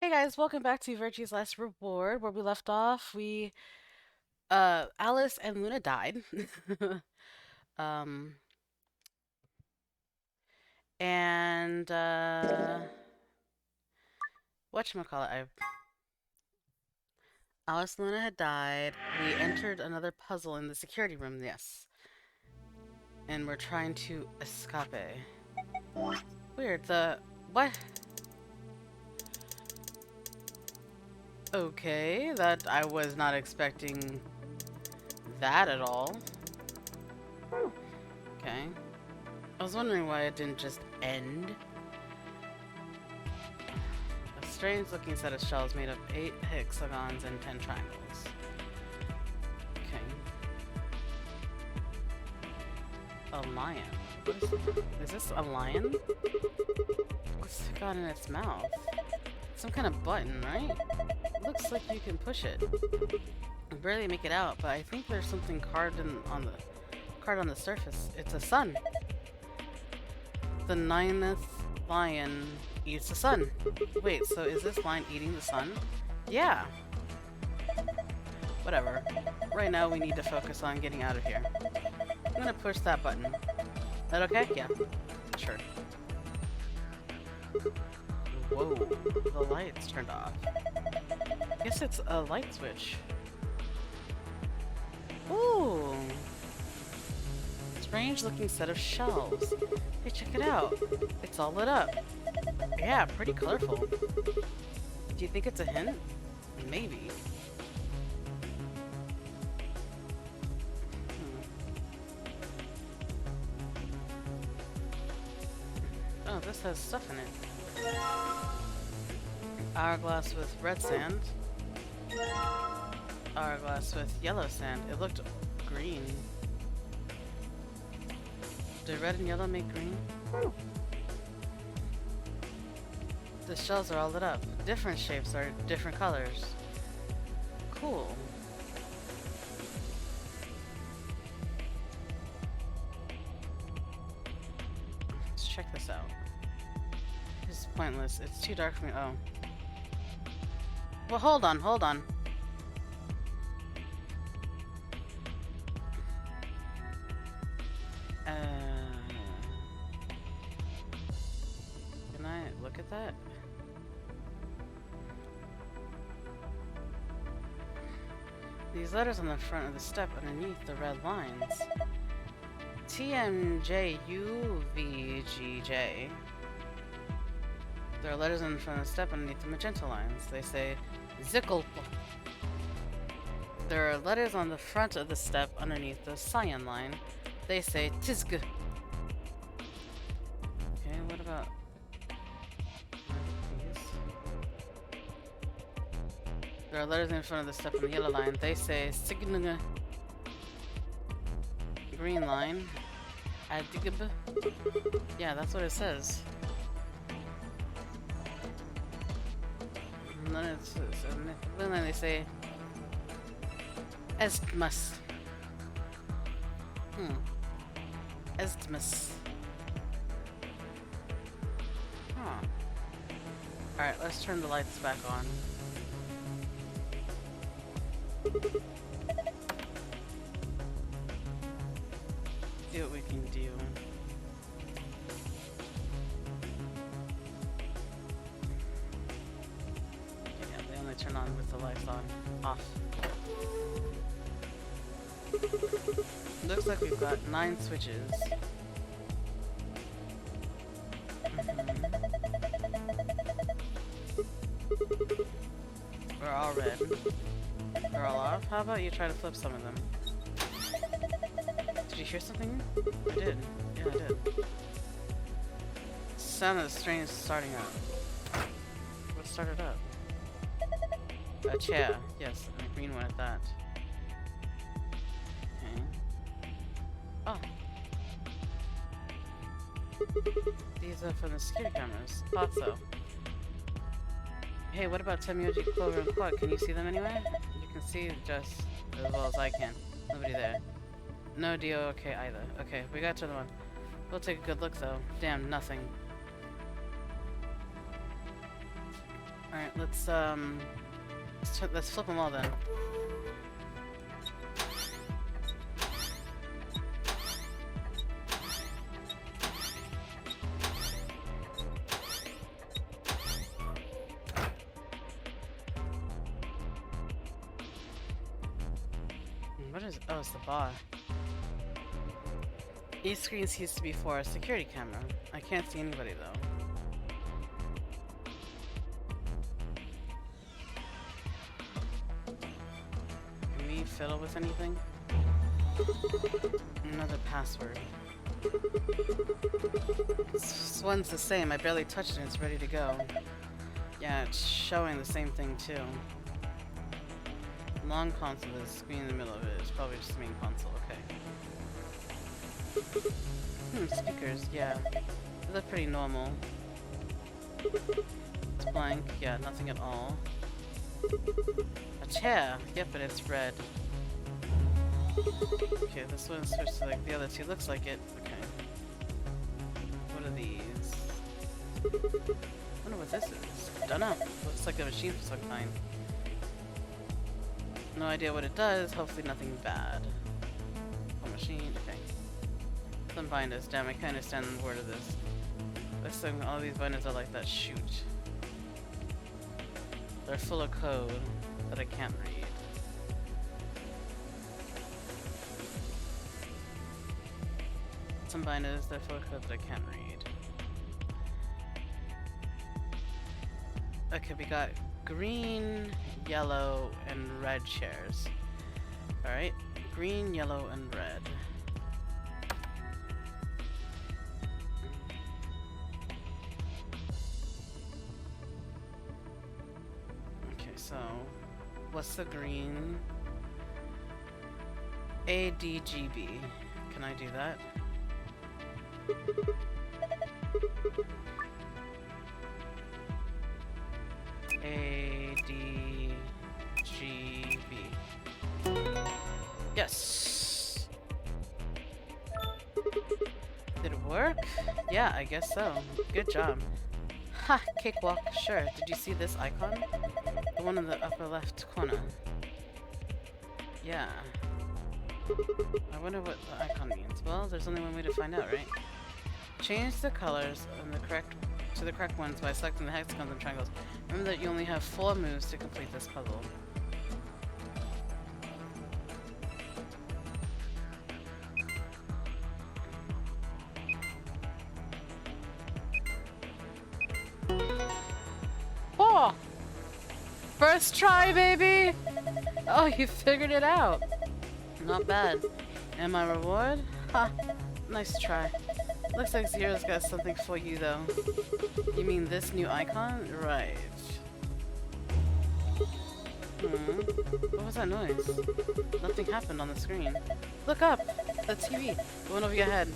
Hey guys, welcome back to Virtue's Last Reward. Where we left off, Alice and Luna died. Um, and, whatchamacallit, Alice and Luna had died. We entered another puzzle in the security room, yes. And we're trying to escape. Weird, what? Okay, that, I was not expecting that at all. Okay. I was wondering why it didn't just end. A strange looking set of shells made of 8 hexagons and 10 triangles. Okay. A lion. Is this a lion? What's it got in its mouth? Some kind of button, right? Looks like you can push it. I barely make it out, but I think there's something carved on the surface. It's a sun. The ninth lion eats the sun. Wait, so is this lion eating the sun? Yeah. Whatever. Right now we need to focus on getting out of here. I'm gonna push that button. Is that okay? Yeah. Sure. Whoa. The light's turned off. Guess it's a light switch. Ooh. Strange looking set of shells. Hey, check it out. It's all lit up. Yeah, pretty colorful. Do you think it's a hint? Maybe. Oh, this has stuff in it. Hourglass with red sand. Hourglass with yellow sand. It looked green. Did red and yellow make green? The shells are all lit up. Different shapes are different colors. Cool. Let's check this out. This is pointless. It's too dark for me. Oh. Well, hold on, hold on. Can I look at that? These letters on the front of the step underneath the red lines. TMJUVGJ. There are letters on the front of the step underneath the magenta lines. They say Zickel. There are letters on the front of the step underneath the cyan line. They say Tizg. Okay, what about these? There are letters in front of the step on the yellow line. They say Sign. Green line. Adigib. Yeah, that's what it says. And then it's the blue line. They say Estmas. Estmas. Huh. Alright, let's turn the lights back on. See what we can do. Yeah, they only turn on with the lights on. Off. Looks like we've got 9 switches. We're all red. They're all off? How about you try to flip some of them? Did you hear something? I did. Yeah, I did. Sounded strange starting up. What started up? A chair. Yes, and a green one at that. Okay. Oh. These are from the security cameras. Thought so. Hey, what about Temyoji, Clover, and Quack? Can you see them anywhere? You can see just as well as I can. Nobody there. No DOK either. Okay, we got to the one. We'll take a good look though. Damn, nothing. Alright, let's flip them all then. What is... Oh, it's the bar. Each screen seems to be for a security camera. I can't see anybody though. Can we fiddle with anything? Another password. This one's the same. I barely touched it and it's ready to go. Yeah, it's showing the same thing too. Long console, there's a screen in the middle of it. It's probably just the main console, okay. Speakers, yeah. They look pretty normal. It's blank, yeah, nothing at all. A chair, yep, but it's red. Okay, this one switched to like the other two. Looks like it. Okay. What are these? I wonder what this is. Don't know. Looks like a machine of some kind. No idea what it does. Hopefully nothing bad. A machine. Okay. Some binders. Damn, I can't understand the word of this. This thing, all these binders are like that. Shoot. They're full of code that I can't read. Some binders, they're full of code that I can't read. Okay, we got green, yellow, and red chairs. Alright, green, yellow, and red. Okay, so what's the green? ADGB. Can I do that? ADGB. Yes. Did it work? Yeah, I guess so. Good job. Ha! Cakewalk. Sure. Did you see this icon? The one in the upper left corner. Yeah. I wonder what the icon means. Well, there's only one way to find out, right? Change the colors and the correct ones by selecting the hexagons and triangles. Remember that you only have 4 moves to complete this puzzle. Oh! First try, baby! Oh, you figured it out. Not bad. And my reward? Ha! Nice try. Looks like Zero's got something for you, though. You mean this new icon? Right. What was that noise? Nothing happened on the screen. Look up! The TV! The one over your head.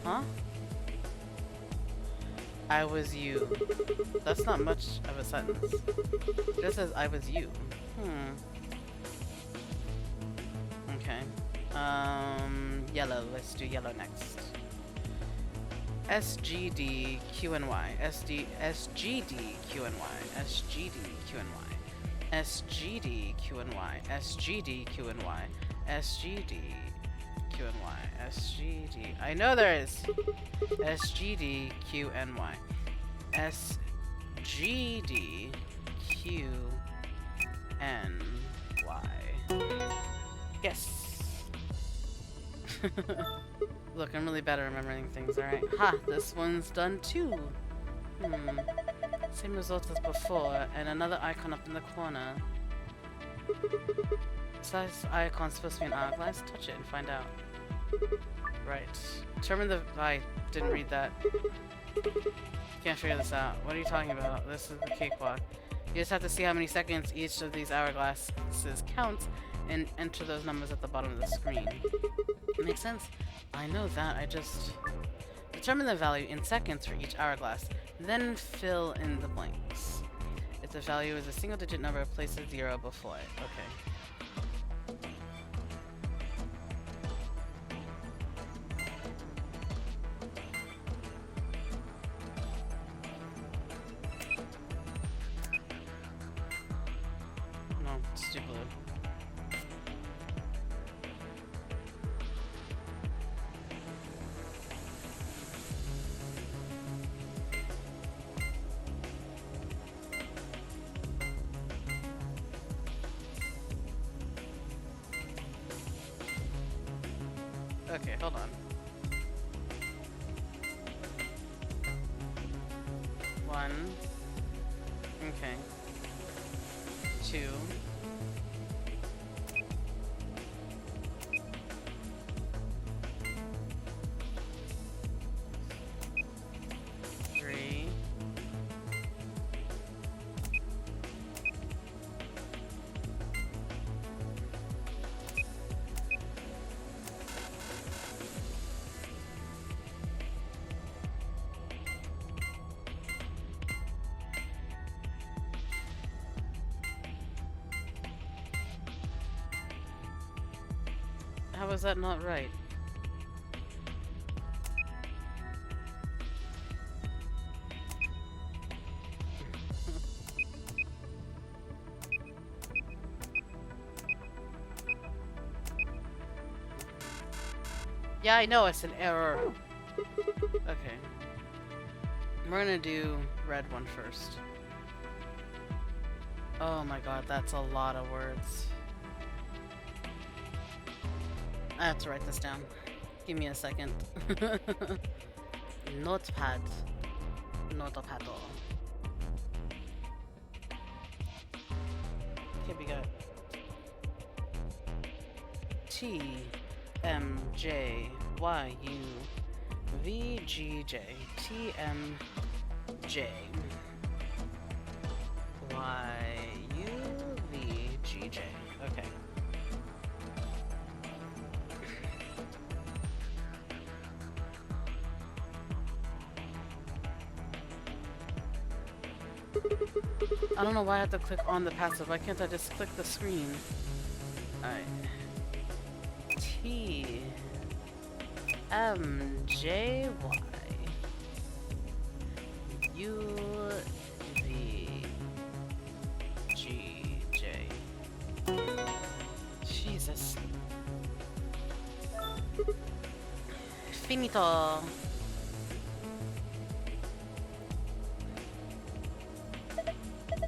Huh? I was you. That's not much of a sentence. It just says I was you. Okay. Yellow. Let's do yellow next. SGD QNY. SGD QNY. SGD QNY. SGD QNY. SGD QNY. SGD QNY. SGD. I know there is. SGD QNY. SGD QNY. Yes. Look, I'm really bad at remembering things, alright? Ha! This one's done too! Same result as before, and another icon up in the corner. Is this icon supposed to be an hourglass? Touch it and find out. Right. Determine the... I didn't read that. Can't figure this out. What are you talking about? This is the cakewalk. You just have to see how many seconds each of these hourglasses counts and enter those numbers at the bottom of the screen. Makes sense? I know that, I just... Determine the value in seconds for each hourglass, then fill in the blanks. If the value is a single-digit number, place a 0 before it. Okay. Let's do blue. Okay, hold on. 1. Okay. 2. 3. 4. How is that not right? Yeah, I know it's an error. Okay. We're gonna do red one first. Oh my god, that's a lot of words. I have to write this down. Give me a second. Notepad. Notepad. Okay, we got T M J Y U V G J. T M J Y U V G J. Okay. I don't know why I have to click on the passive. Why can't I just click the screen? Alright. T M J Y U V G J. Jesus. Finito.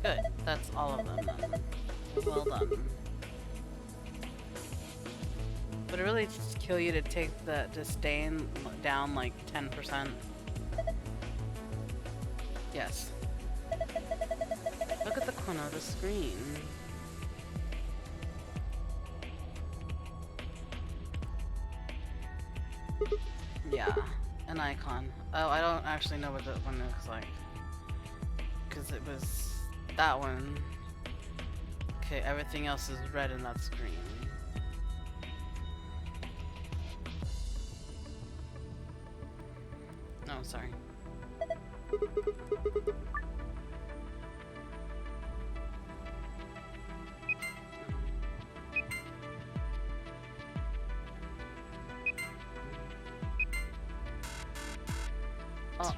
Good. That's all of them then. Well done. Would it really just kill you to take the disdain down like 10%? Yes. Look at the corner of the screen. Yeah, an icon. Oh, I don't actually know what that one looks like. Because it was that one. Okay, everything else is red in that screen. No, sorry. Oh.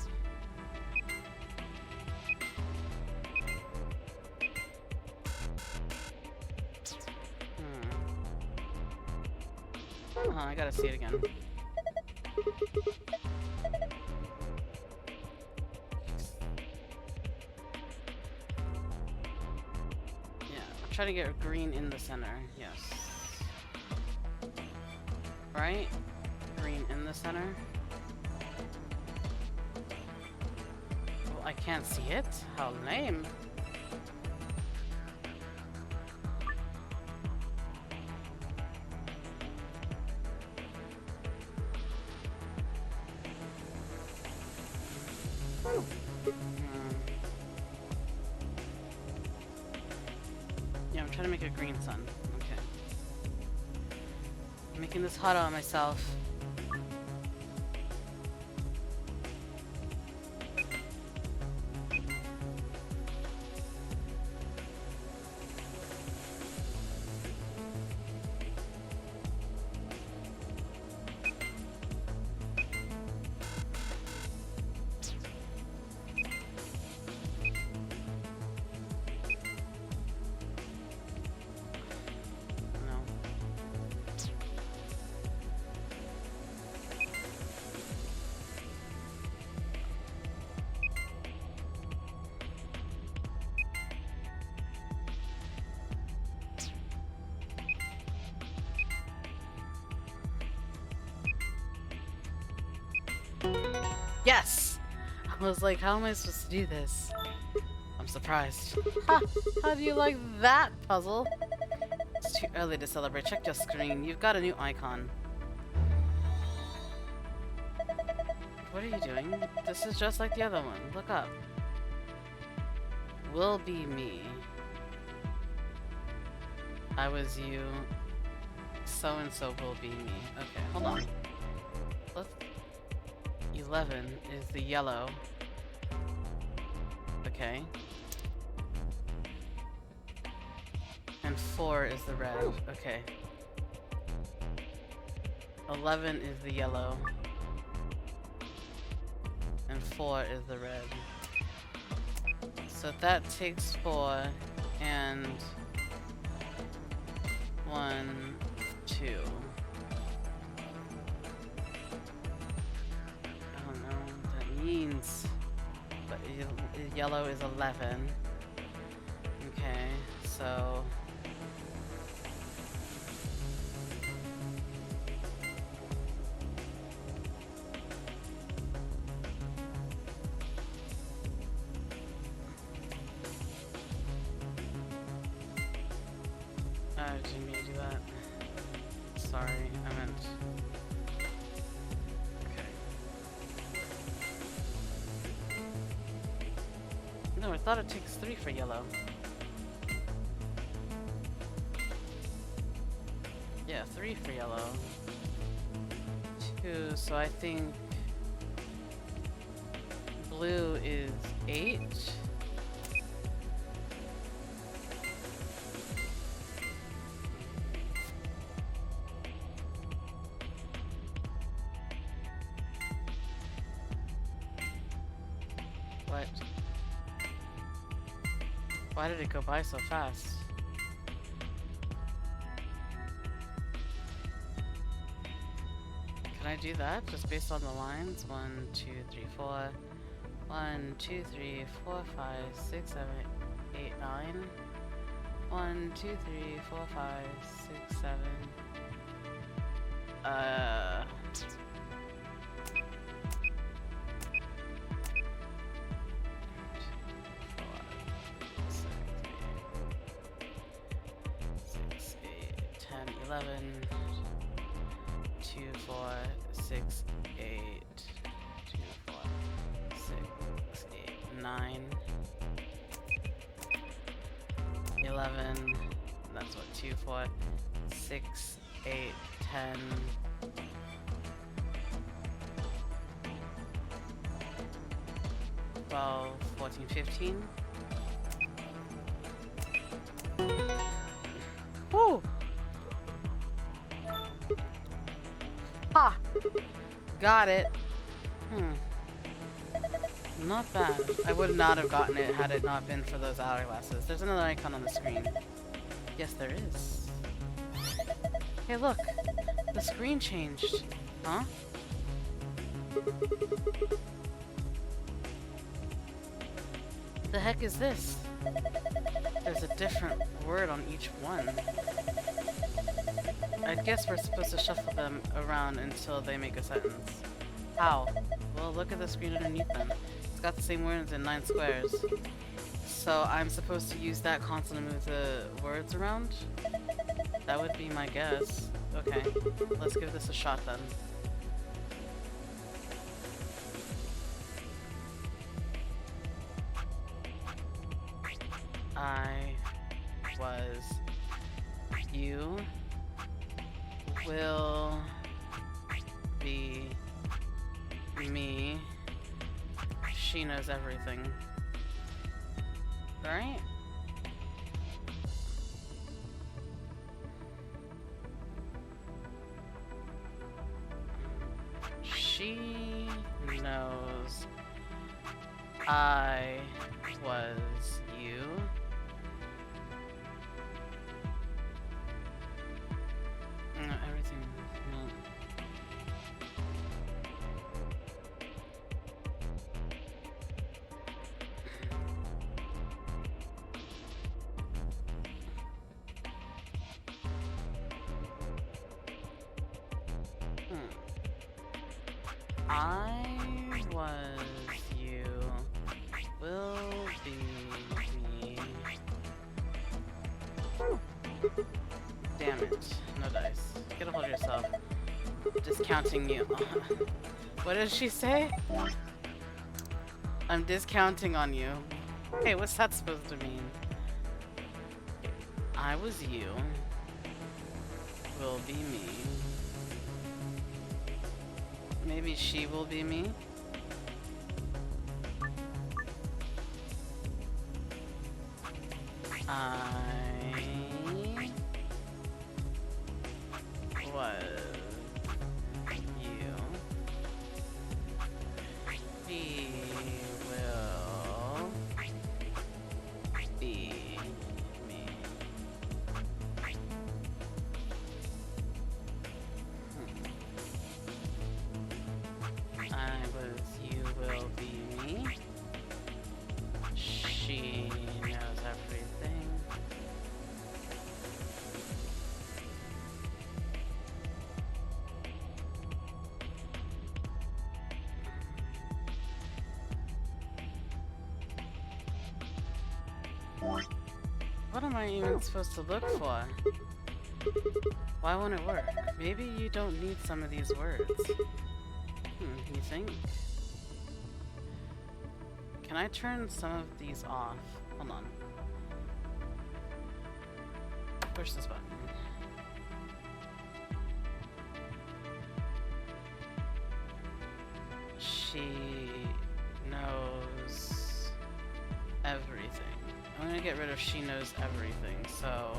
I gotta see it again. Yeah, try to get green in the center. Yes. Right? Green in the center. Well, I can't see it? How lame. Yeah, I'm trying to make a green sun. Okay. I'm making this hot on myself. I was like, how am I supposed to do this? I'm surprised. Ha! How do you like that puzzle? It's too early to celebrate. Check your screen. You've got a new icon. What are you doing? This is just like the other one. Look up. Will be me. I was you. So-and-so will be me. Okay, hold on. Let's... 11 is the yellow. Okay. And 4 is the red. Okay. 11 is the yellow. And 4 is the red. So that takes 4 and 1, 2. I don't know what that means. But yellow is 11. Okay, so... I didn't mean to do that. Sorry, I meant... Okay. No, I thought it takes 3 for yellow. Yeah, 3 for yellow. 2, so I think... Blue is 8. What? Why did it go by so fast? Can I do that just based on the lines? 1, 2, 3, 4. 1, 2, 3, 4, 5, 6, 7, 8, 9. 1, 2, 3, 4, 5, 6, 7. Six, 8, 10, 11. 2, 4, 6, 8. 2, 4, 6, 8, 9. 11. That's what 2, 4, 6, 8, 10. 12, 14, 15. Woo! Ha! Got it. Not bad. I would not have gotten it had it not been for those hourglasses. There's another icon on the screen. Yes, there is. Hey, look. The screen changed. Huh? The heck is this? There's a different word on each one. I guess we're supposed to shuffle them around until they make a sentence. How? Well, look at the screen underneath them. It's got the same words in 9 squares. So I'm supposed to use that constant to move the words around? That would be my guess. Okay, let's give this a shot then. I was you will be me. She knows everything. Right? She knows I was you. No, everything. No. I was you. Damn it. No dice. Get a hold of yourself. Discounting you. What did she say? I'm discounting on you. Hey, what's that supposed to mean? I was you. Will be me. Maybe she will be me? What am I even supposed to look for? Why won't it work? Maybe you don't need some of these words. You think? Can I turn some of these off? Hold on. Push this button. She knows everything. I'm gonna get rid of she knows everything, so...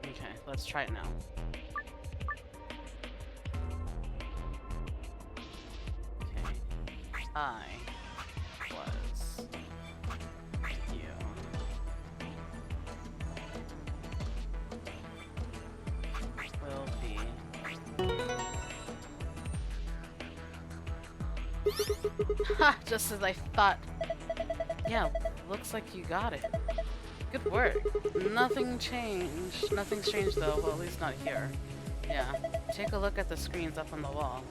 Okay, let's try it now. Okay. I was you. Will be. Ha! Just as I thought. Yeah, looks like you got it. Good work. Nothing changed. Nothing's changed though, well at least not here. Yeah. Take a look at the screens up on the wall.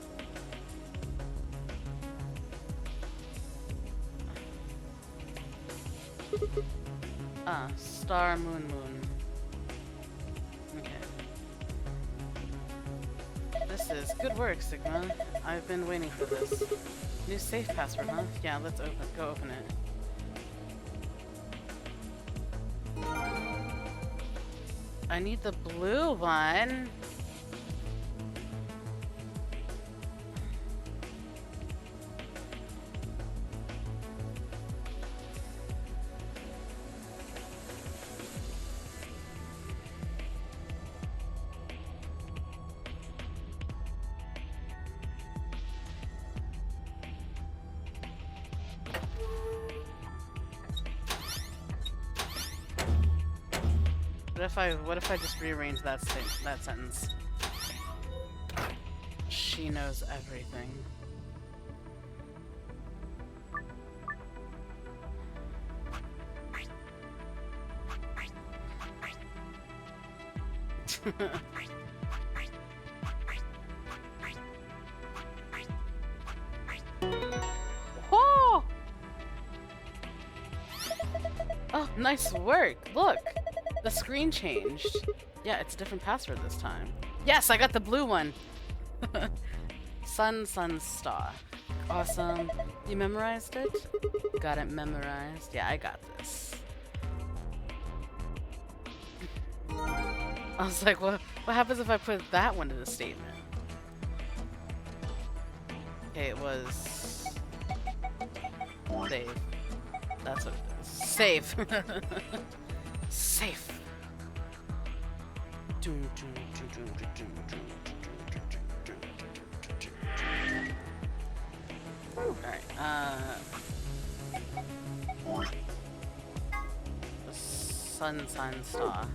Star, moon, moon. Okay. This is good work, Sigma. I've been waiting for this. New safe password, huh? Yeah, let's go open it. I need the blue one. What if I just rearrange that sentence? She knows everything. Whoa! Oh, nice work. Look. The screen changed. Yeah, it's a different password this time. Yes, I got the blue one. Sun, sun, star. Awesome. You memorized it? Got it memorized. Yeah, I got this. I was like, what happens if I put that one in the statement? Okay, it was... Save. That's what it is. Save. Safe. Alright, the sun, sun, star.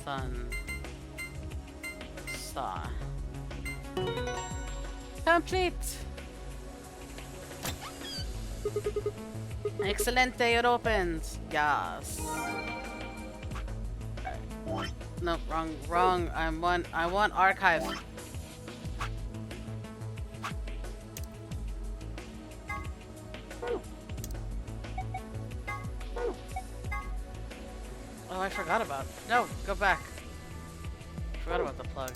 Sun, star. Complete! Excelente, it opens. Yes. No, wrong. I want archive. Oh, I forgot about. No, go back. Forgot about the plug.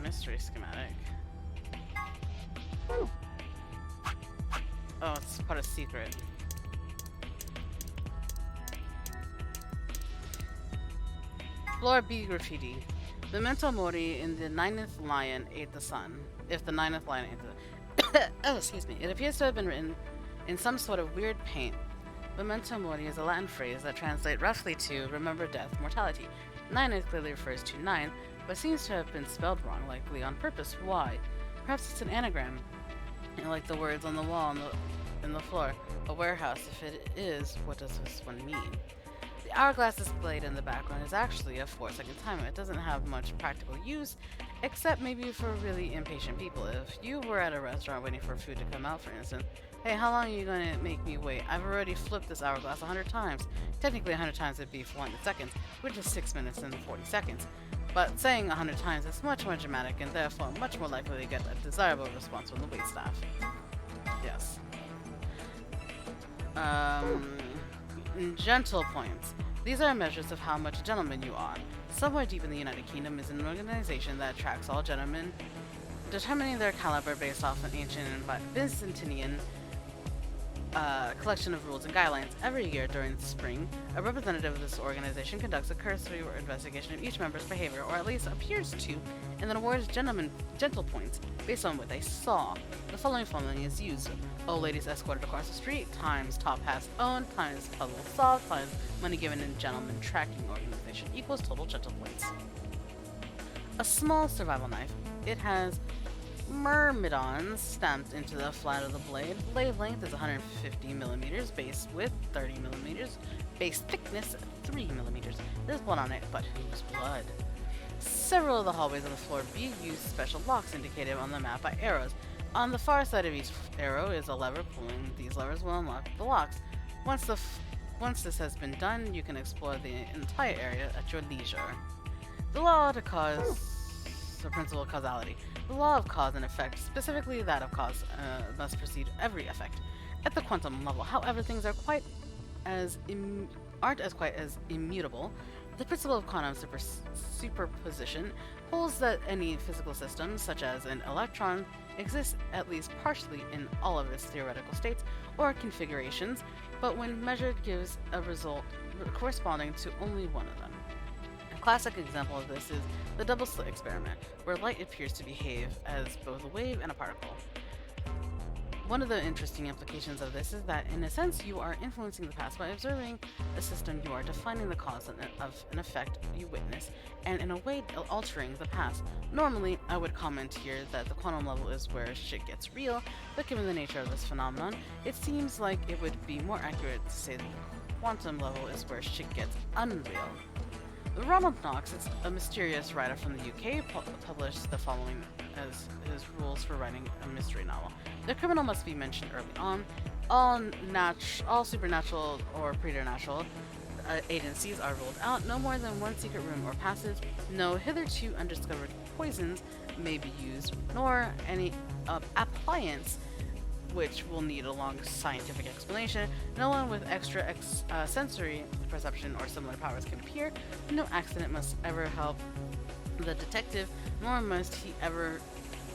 Mystery schematic. Oh, it's part of secret. Floor B graffiti. Memento mori in the 9th lion ate the sun. If the 9th lion ate the... oh, excuse me. It appears to have been written in some sort of weird paint. Memento mori is a Latin phrase that translates roughly to remember death, mortality. 9 clearly refers to 9, but seems to have been spelled wrong, likely on purpose. Why? Perhaps it's an anagram, like the words on the wall in the floor. A warehouse. If it is, what does this one mean? The hourglass displayed in the background is actually a 4-second timer. It doesn't have much practical use, except maybe for really impatient people. If you were at a restaurant waiting for food to come out, for instance, hey, how long are you going to make me wait? I've already flipped this hourglass 100 times. Technically 100 times would be 400 seconds, which is 6 minutes and 40 seconds. But saying 100 times is much more dramatic and therefore much more likely to get a desirable response from the waitstaff. Yes. Gentle points. These are measures of how much a gentleman you are. Somewhere deep in the United Kingdom is an organization that tracks all gentlemen, determining their caliber based off an ancient and Byzantine collection of rules and guidelines. Every year during the spring, a representative of this organization conducts a cursory investigation of each member's behavior, or at least appears to, and then awards gentle points based on what they saw. The following formula is used. Old ladies escorted across the street, times top hats owned, times puzzle solved, times money given in gentleman tracking organization equals total gentle points. A small survival knife. It has myrmidons stamped into the flat of the blade. Blade length is 150 millimeters, base width 30 millimeters, base thickness 3 millimeters. There's blood on it, but whose blood? Several of the hallways on the floor B use special locks indicated on the map by arrows. On the far side of each arrow is a lever. Pulling these levers will unlock the locks. Once this has been done, you can explore the entire area at your leisure. The law to cause the principle of causality. The law of cause and effect, specifically that of cause, must precede every effect. At the quantum level, however, things are aren't quite as immutable. The principle of quantum superposition holds that any physical system, such as an electron, exists at least partially in all of its theoretical states or configurations, but when measured gives a result corresponding to only one of them. A classic example of this is the double slit experiment, where light appears to behave as both a wave and a particle. One of the interesting implications of this is that, in a sense, you are influencing the past by observing a system. You are defining the cause of an effect you witness, and in a way altering the past. Normally, I would comment here that the quantum level is where shit gets real, but given the nature of this phenomenon, it seems like it would be more accurate to say that the quantum level is where shit gets unreal. Ronald Knox, a mysterious writer from the UK, published the following as his rules for writing a mystery novel. The criminal must be mentioned early on. All supernatural or preternatural agencies are ruled out. No more than one secret room or passage. No hitherto undiscovered poisons may be used, nor any appliance which will need a long scientific explanation. No one with extra sensory perception or similar powers can appear. No accident must ever help the detective, nor must he ever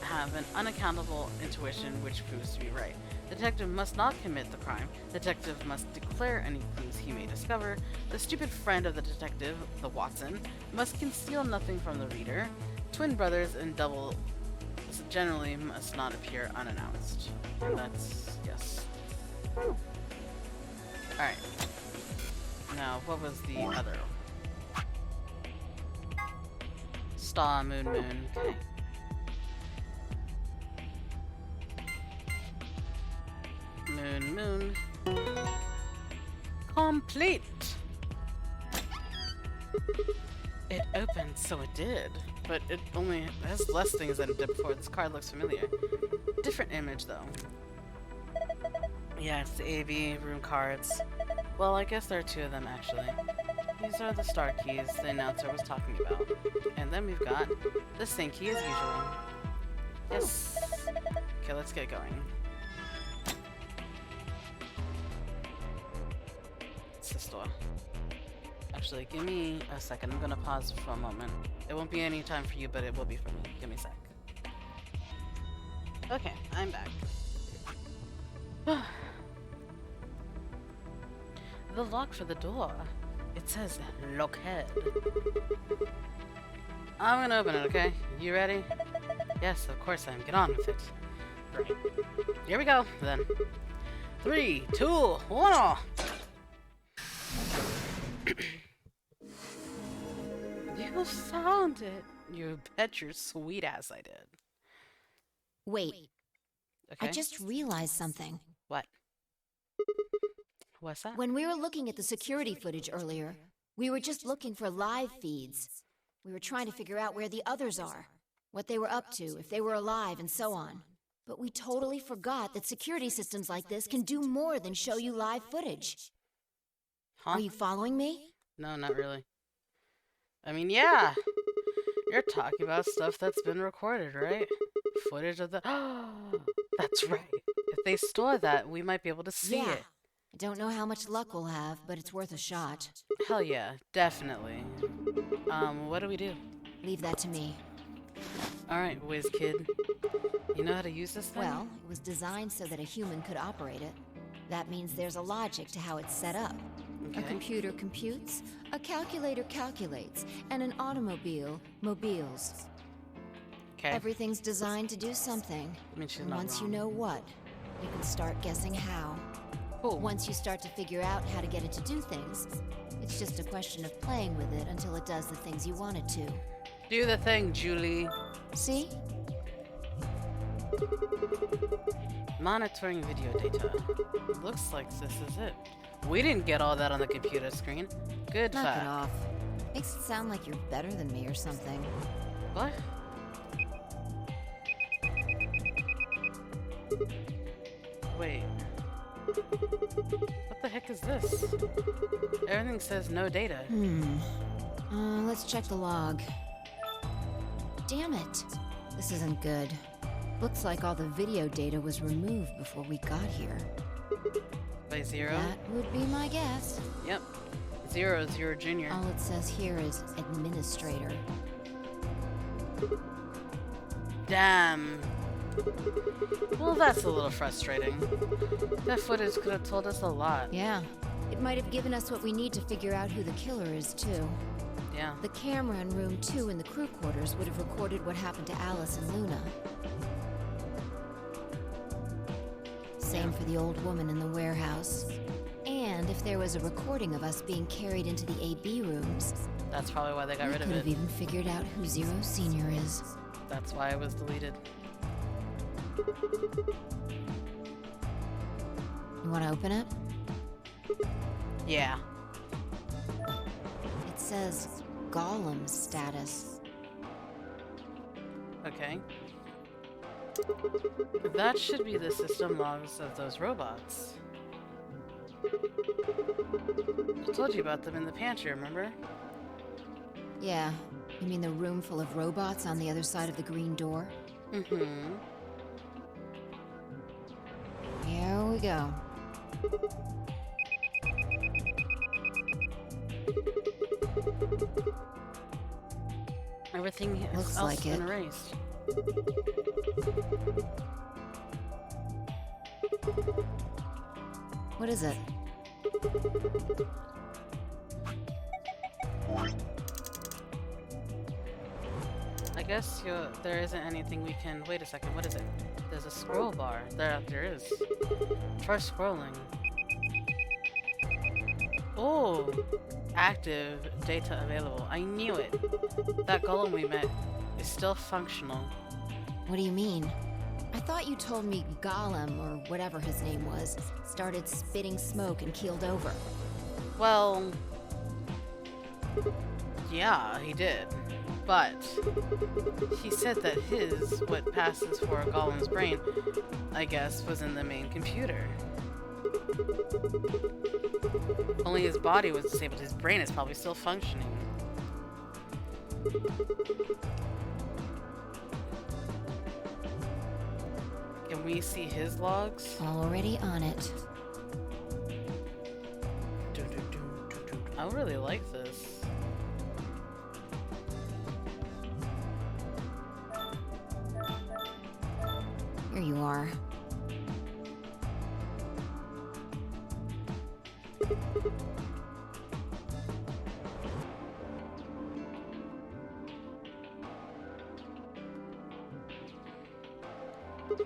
have an unaccountable intuition which proves to be right. The detective must not commit the crime. The detective must declare any clues he may discover. The stupid friend of the detective, the Watson, must conceal nothing from the reader. Twin brothers and double generally must not appear unannounced. And that's, yes. Alright. Now, what was the other? Star, moon, moon. Okay. Moon, moon. Complete! It opened, so it did. But it only has less things than it did before. This card looks familiar. Different image, though. Yeah, it's the AV room cards. Well, I guess there are two of them, actually. These are the star keys the announcer was talking about. And then we've got the same key as usual. Yes. Okay, let's get going. It's this door. Actually, give me a second. I'm gonna pause for a moment. It won't be any time for you, but it will be for me. Give me a sec. Okay, I'm back. The lock for the door. It says lockhead. I'm gonna open it, okay? You ready? Yes, of course I am. Get on with it. Great. Here we go, then. 3, 2, 1. You found it. You bet your sweet ass I did. Wait, Okay. I just realized something. What? What's that? When we were looking at the security footage earlier, we were just looking for live feeds. We were trying to figure out where the others are, what they were up to, if they were alive, and so on. But we totally forgot that security systems like this can do more than show you live footage. Huh? Are you following me? No, not really. I mean, yeah. You're talking about stuff that's been recorded, right? Footage of the... That's right. If they store that, we might be able to see Yeah. it. I don't know how much luck we'll have, but it's worth a shot. Hell yeah, definitely. What do we do? Leave that to me. Alright, whiz kid. You know how to use this thing? Well, it was designed so that a human could operate it. That means there's a logic to how it's set up. Okay. A computer computes, a calculator calculates, and an automobile mobiles. Okay. Everything's designed to do something. I mean, she's And not once you wrong. know what, you can start guessing how. Cool. Once you start to figure out how to get it to do things, it's just a question of playing with it until it does the things you want it to. Do the thing, Julie. See? Monitoring video data. Looks like this is it. We didn't get all that on the computer screen. Good Knock it fact. off. Makes it sound like you're better than me or something. What? Wait. What the heck is this? Everything says no data. Let's check the log. Damn it. This isn't good. Looks like all the video data was removed before we got here. By Zero? That would be my guess. Yep. Zero Junior. All it says here is administrator. Damn. Well, that's a little frustrating. That footage could have told us a lot. Yeah. It might have given us what we need to figure out who the killer is, too. Yeah. The camera in room 2 in the crew quarters would have recorded what happened to Alice and Luna. Same for the old woman in the warehouse. And if there was a recording of us being carried into the AB rooms, That's probably why they got we rid of could have it. even figured out who Zero Senior is. That's why it was deleted. You want to open it? Yeah. It says Gollum status. Okay. That should be the system logs of those robots. I told you about them in the pantry, remember? Yeah. You mean the room full of robots on the other side of the green door? Mm-hmm. Here we go. Everything Looks else like has been it. erased. What is it? I guess there isn't anything we can... Wait a second, what is it? There's a scroll bar. There is. Try scrolling. Oh! Active data available. I knew it. That golem we met is still functional. What do you mean? I thought you told me Gollum, or whatever his name was, started spitting smoke and keeled over. Well... yeah, he did. But he said that what passes for a golem's brain, I guess, was in the main computer. Only his body was disabled. His brain is probably still functioning. Can we see his logs? Already on it. I really like this. Here you are.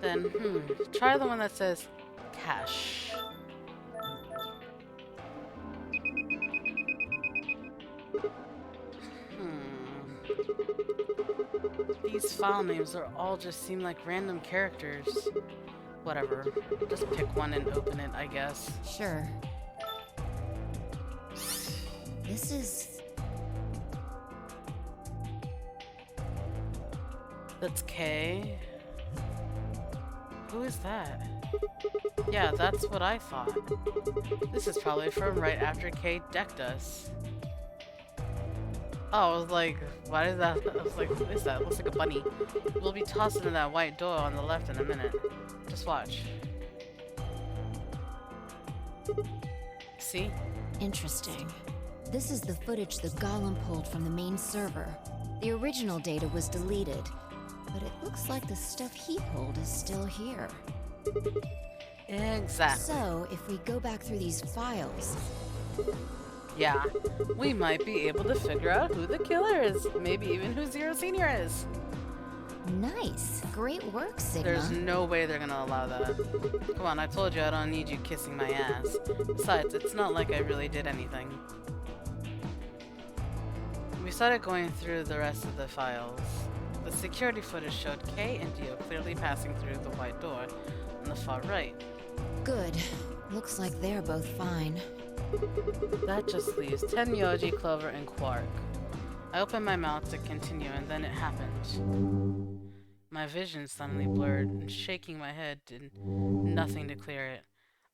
Then, try the one that says cash. These file names are all just seem like random characters. Whatever. Just pick one and open it, I guess. Sure. This is... That's Kay. Who is that? Yeah, that's what I thought. This is probably from right after Kay decked us. Oh, I was like, why is that? I was like, what is that? It looks like a bunny. We'll be tossed into that white door on the left in a minute. Just watch. See? interesting. This is the footage the Golem pulled from the main server. The original data was deleted, but it looks like the stuff he pulled is still here. Exactly. So, if we go back through these files... Yeah, we might be able to figure out who the killer is. Maybe even who Zero Senior is. Nice. Great work, Sigma. There's no way they're gonna allow that. Come on, I told you I don't need you kissing my ass. Besides, it's not like I really did anything. We started going through the rest of the files. The security footage showed Kay and Dio clearly passing through the white door on the far right. Good. Looks like they're both fine. That just leaves Tenyoji, Clover, and Quark. I opened my mouth to continue, and then it happened. My vision suddenly blurred, and shaking my head did nothing to clear it.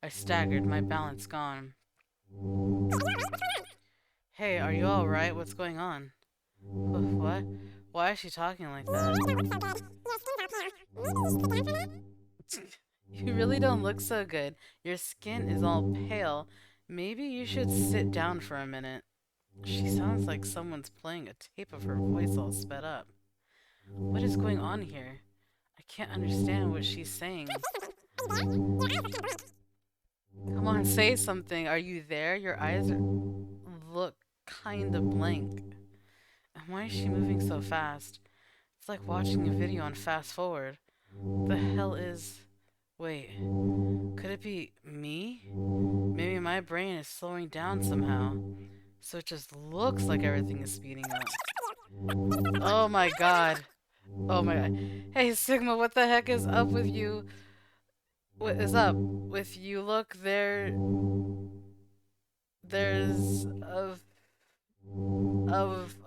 I staggered, my balance gone. Hey, are you alright? What's going on? What? Why is she talking like that? You really don't look so good. Your skin is all pale. Maybe you should sit down for a minute. She sounds like someone's playing a tape of her voice all sped up. What is going on here? I can't understand what she's saying. Come on, say something. Are you there? Your eyes look kind of blank. And why is she moving so fast? It's like watching a video on fast forward. The hell is... Wait, could it be me? Maybe my brain is slowing down somehow. So it just looks like everything is speeding up. Oh my god. Oh my god. Hey Sigma, what the heck is up with you? What is up with you? Look, there's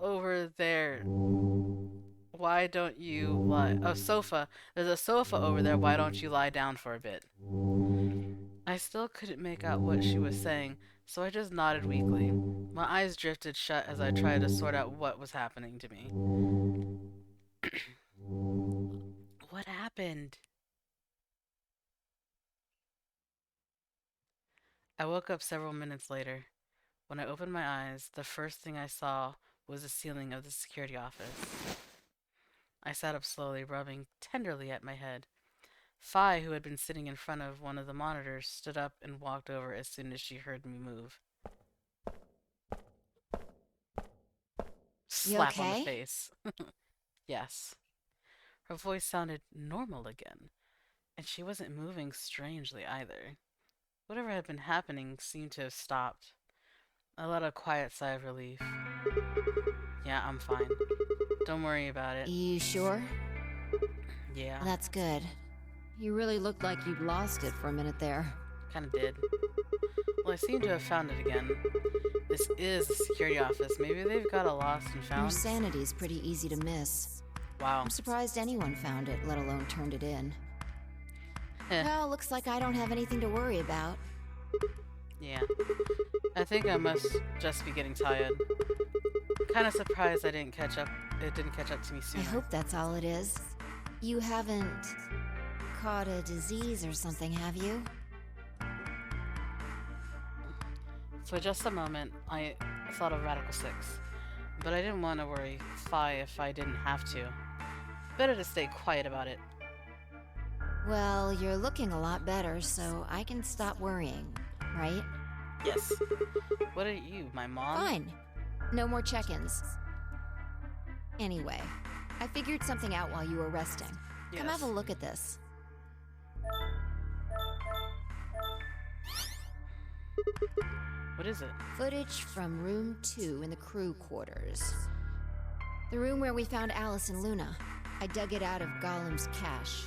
over there. Why don't you lie? Oh, sofa. There's a sofa over there. Why don't you lie down for a bit? I still couldn't make out what she was saying, so I just nodded weakly. My eyes drifted shut as I tried to sort out what was happening to me. What happened? I woke up several minutes later. When I opened my eyes, the first thing I saw was the ceiling of the security office. I sat up slowly, rubbing tenderly at my head. Phi, who had been sitting in front of one of the monitors, stood up and walked over as soon as she heard me move. Slap on the face. Yes. Her voice sounded normal again, and she wasn't moving strangely either. Whatever had been happening seemed to have stopped. I let a quiet sigh of relief. Yeah, I'm fine. Don't worry about it. You sure? Yeah. That's good. You really looked like you'd lost it for a minute there. Kinda did. Well, I seem to have found it again. This is the security office. Maybe they've got a lost and found. Your sanity's pretty easy to miss. Wow. I'm surprised anyone found it, let alone turned it in. Well, looks like I don't have anything to worry about. Yeah. I think I must just be getting tired. Kind of surprised I didn't catch up. It didn't catch up to me I sooner. hope that's all it is. You haven't caught a disease or something, have you? For just a moment, I thought of Radical 6. But I didn't want to worry Phi if I didn't have to. Better to stay quiet about it. Well, you're looking a lot better, so I can stop worrying, right? Yes. What are you, my mom? Fine. No more check-ins. Anyway, I figured something out while you were resting. Yes. Come have a look at this. What is it? Footage from room 2 in the crew quarters. The room where we found Alice and Luna. I dug it out of Golem's cache.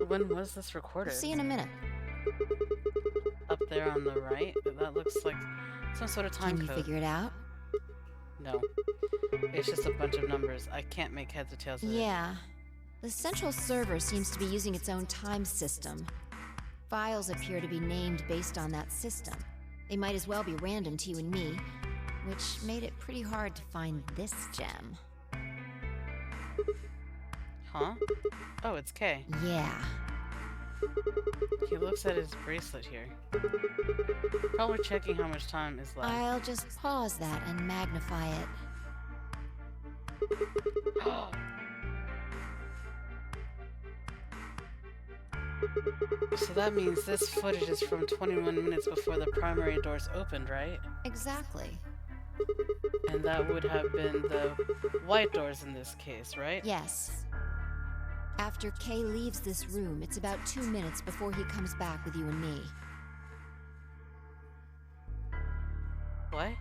When was this recorded? See you in a minute. Up there on the right? That looks like some sort of time Can you code. figure it out? No. It's just a bunch of numbers. I can't make heads or tails of it. Yeah. The central server seems to be using its own time system. Files appear to be named based on that system. They might as well be random to you and me, which made it pretty hard to find this gem. Huh? Oh, it's K. Yeah. He looks at his bracelet here. Probably checking how much time is left. I'll just pause that and magnify it. So that means this footage is from 21 minutes before the primary doors opened, right? Exactly. And that would have been the white doors in this case, right? Yes. After Kay leaves this room, it's about 2 minutes before he comes back with you and me. What?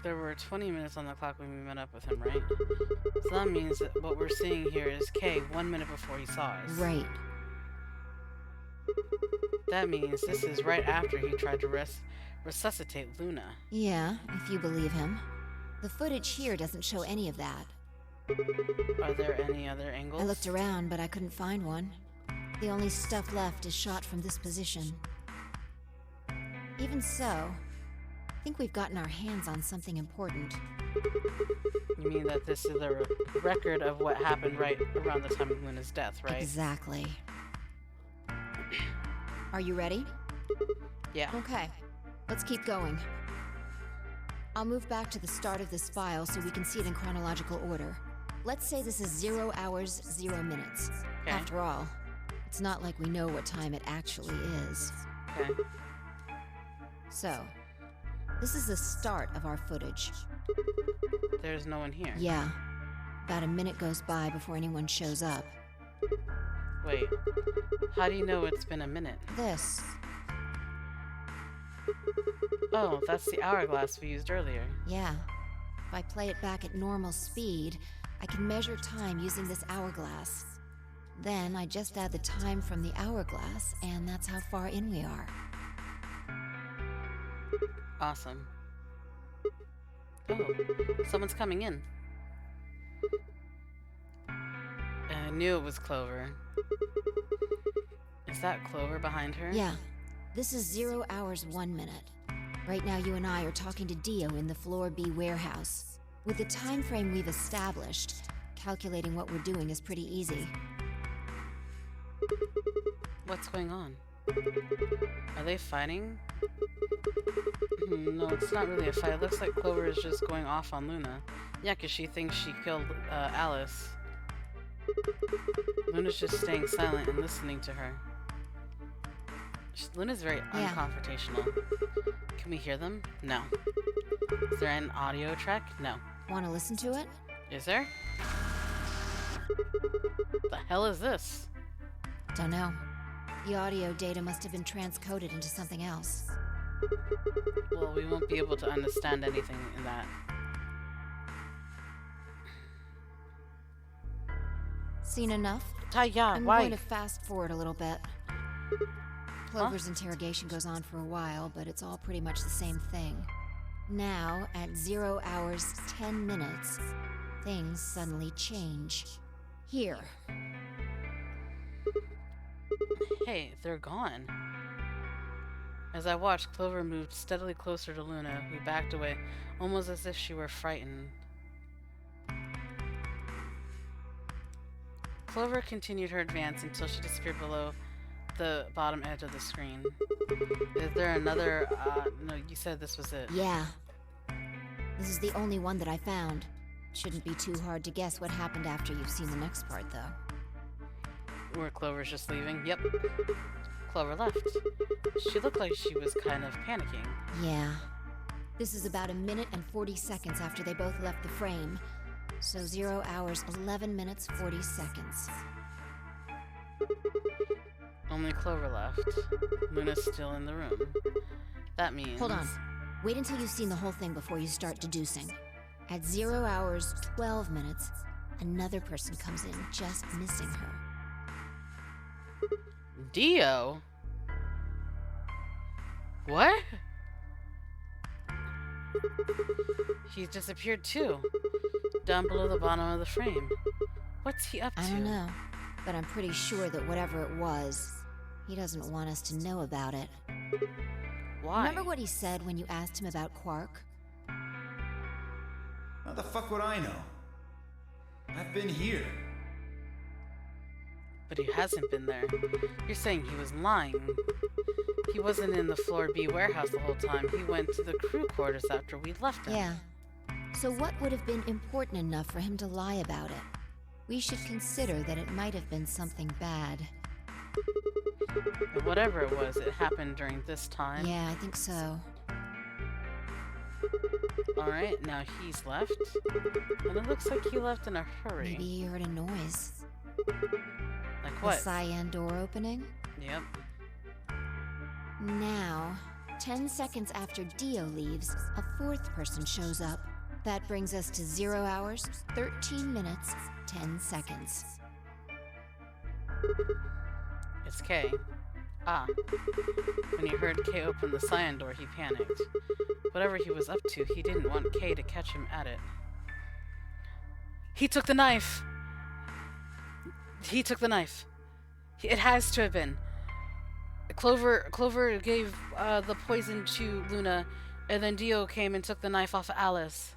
There were 20 minutes on the clock when we met up with him, right? So that means that what we're seeing here is Kay 1 minute before he saw us. Right. That means this is right after he tried to resuscitate Luna. Yeah, if you believe him. The footage here doesn't show any of that. Are there any other angles? I looked around, but I couldn't find one. The only stuff left is shot from this position. Even so, I think we've gotten our hands on something important. You mean that this is a record of what happened right around the time of Luna's death, right? Exactly. Are you ready? Yeah. Okay, let's keep going. I'll move back to the start of this file so we can see it in chronological order. Let's say this is 0 hours, 0 minutes. Okay. After all, it's not like we know what time it actually is. Okay. So, this is the start of our footage. There's no one here. Yeah. About a minute goes by before anyone shows up. Wait. How do you know it's been a minute? This. Oh, that's the hourglass we used earlier. Yeah. If I play it back at normal speed, I can measure time using this hourglass. Then I just add the time from the hourglass, and that's how far in we are. Awesome. Oh, someone's coming in. I knew it was Clover. Is that Clover behind her? Yeah. This is 0 hours, 1 minute. Right now you and I are talking to Dio in the Floor B warehouse. With the time frame we've established, calculating what we're doing is pretty easy. What's going on? Are they fighting? No, it's not really a fight. It looks like Clover is just going off on Luna. Yeah, because she thinks she killed Alice. Luna's just staying silent and listening to her. Luna's very unconfrontational. Can we hear them? No. Is there an audio track? No. Want to listen to it? Is there? The hell is this? Don't know. The audio data must have been transcoded into something else. Well, we won't be able to understand anything in that. Seen enough? Taya, I'm why? going to fast forward a little bit. Clover's interrogation goes on for a while, but it's all pretty much the same thing. Now, at 0 hours, 10 minutes, things suddenly change. Here. Hey, they're gone. As I watched, Clover moved steadily closer to Luna, who backed away, almost as if she were frightened. Clover continued her advance until she disappeared below the bottom edge of the screen. Is there another, no, you said this was it. Yeah. This is the only one that I found. Shouldn't be too hard to guess what happened after you've seen the next part, though. Where Clover's just leaving? Yep. Clover left. She looked like she was kind of panicking. Yeah. This is about 1 minute and 40 seconds after they both left the frame. So 0 hours, 11 minutes, 40 seconds. Only Clover left. Luna's still in the room. That means... Hold on. Wait until you've seen the whole thing before you start deducing. At 0 hours, 12 minutes, another person comes in, just missing her. Dio? What? He's disappeared too. Down below the bottom of the frame. What's he up to? I don't know, but I'm pretty sure that whatever it was, he doesn't want us to know about it. Why? Remember what he said when you asked him about Quark? How the fuck would I know? I've been here. But he hasn't been there. You're saying he was lying. He wasn't in the Floor B warehouse the whole time. He went to the crew quarters after we left him. Yeah. So what would have been important enough for him to lie about it? We should consider that it might have been something bad. But whatever it was, it happened during this time. Yeah, I think so. Alright, now he's left. And it looks like he left in a hurry. Maybe he heard a noise. Like what? The cyan door opening? Yep. Now, 10 seconds after Dio leaves, a fourth person shows up. That brings us to 0 hours, 13 minutes, 10 seconds. It's Kay. Ah. When he heard Kay open the cyan door, he panicked. Whatever he was up to, he didn't want Kay to catch him at it. He took the knife! He took the knife. It has to have been. Clover gave the poison to Luna, and then Dio came and took the knife off of Alice.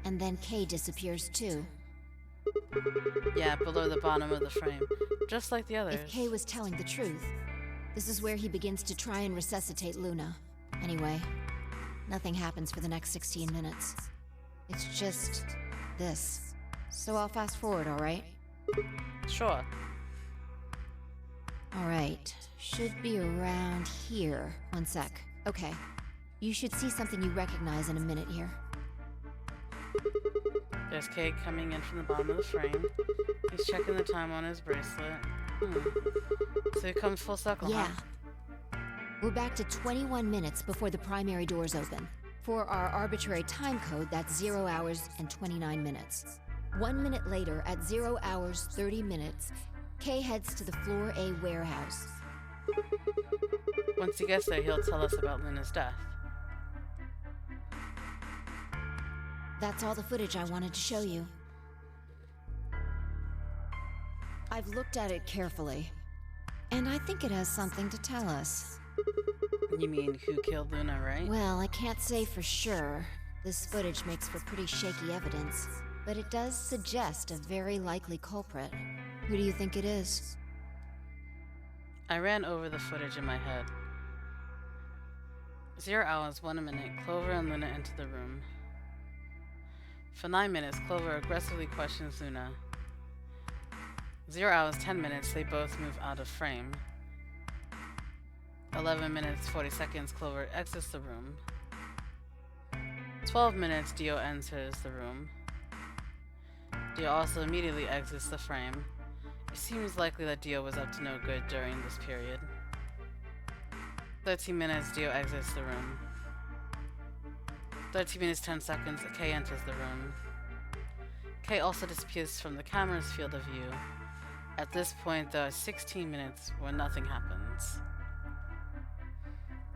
And then Kay disappears too. Yeah, below the bottom of the frame. Just like the others. If Kay was telling the truth, this is where he begins to try and resuscitate Luna. Anyway, nothing happens for the next 16 minutes. It's just this. So I'll fast forward, alright? Sure. Alright, should be around here. One sec. Okay. You should see something you recognize in a minute here. There's Kay coming in from the bottom of the frame. He's checking the time on his bracelet. So he comes full circle, Yeah. huh? We're back to 21 minutes before the primary doors open. For our arbitrary time code, that's 0 hours and 29 minutes. 1 minute later, at 0 hours, 30 minutes, Kay heads to the Floor A warehouse. Once he gets there, he'll tell us about Luna's death. That's all the footage I wanted to show you. I've looked at it carefully, and I think it has something to tell us. You mean who killed Luna, right? Well, I can't say for sure. This footage makes for pretty shaky evidence, but it does suggest a very likely culprit. Who do you think it is? I ran over the footage in my head. 0 hours, 1 minute, Clover and Luna enter the room. For 9 minutes, Clover aggressively questions Luna. 0 hours, 10 minutes, they both move out of frame. 11 minutes, 40 seconds, Clover exits the room. 12 minutes, Dio enters the room. Dio also immediately exits the frame. It seems likely that Dio was up to no good during this period. 13 minutes, Dio exits the room. 13 minutes, 10 seconds, Kay enters the room. Kay also disappears from the camera's field of view. At this point, there are 16 minutes where nothing happens.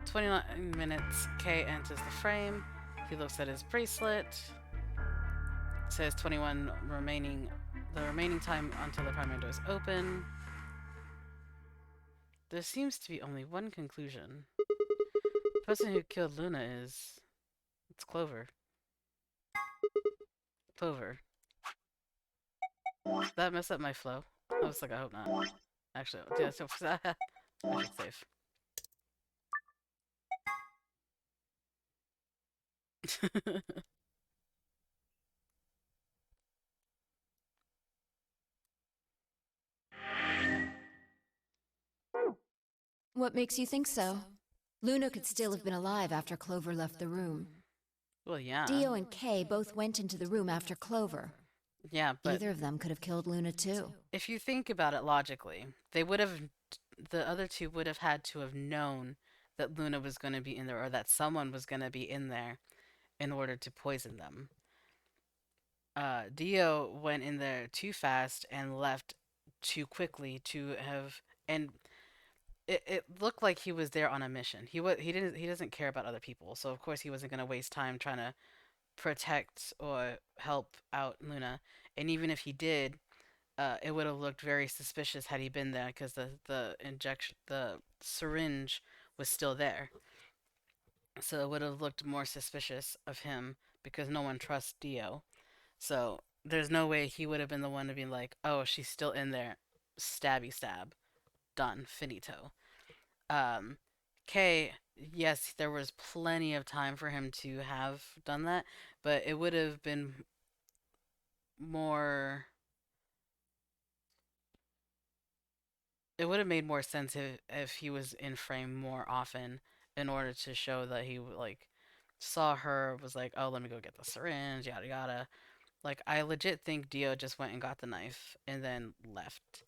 29 minutes, Kay enters the frame. He looks at his bracelet. It says 21 remaining, the remaining time until the primary door is open. There seems to be only one conclusion. The person who killed Luna is... It's Clover. Clover. Did that mess up my flow? I was like, I hope not. Actually, yeah, so I should save. What makes you think so? Luna could still have been alive after Clover left the room. Well, yeah. Dio and Kay both went into the room after Clover. Yeah, but Either of them could have killed Luna too. if you think about it logically, they would have, the other two would have had to have known that Luna was going to be in there, or that someone was going to be in there in order to poison them. Dio went in there too fast and left too quickly to have, and it looked like he was there on a mission. He doesn't care about other people, so of course he wasn't going to waste time trying to protect or help out Luna. And even if he did, it would have looked very suspicious had he been there, because the syringe was still there. So it would have looked more suspicious of him because no one trusts Dio. So there's no way he would have been the one to be like, oh, she's still in there, stabby stab, done, finito. Kay, yes, there was plenty of time for him to have done that, but it would have been more. It would have made more sense if he was in frame more often in order to show that he like saw her, was like, oh, let me go get the syringe, yada yada. Like, I legit think Dio just went and got the knife and then left.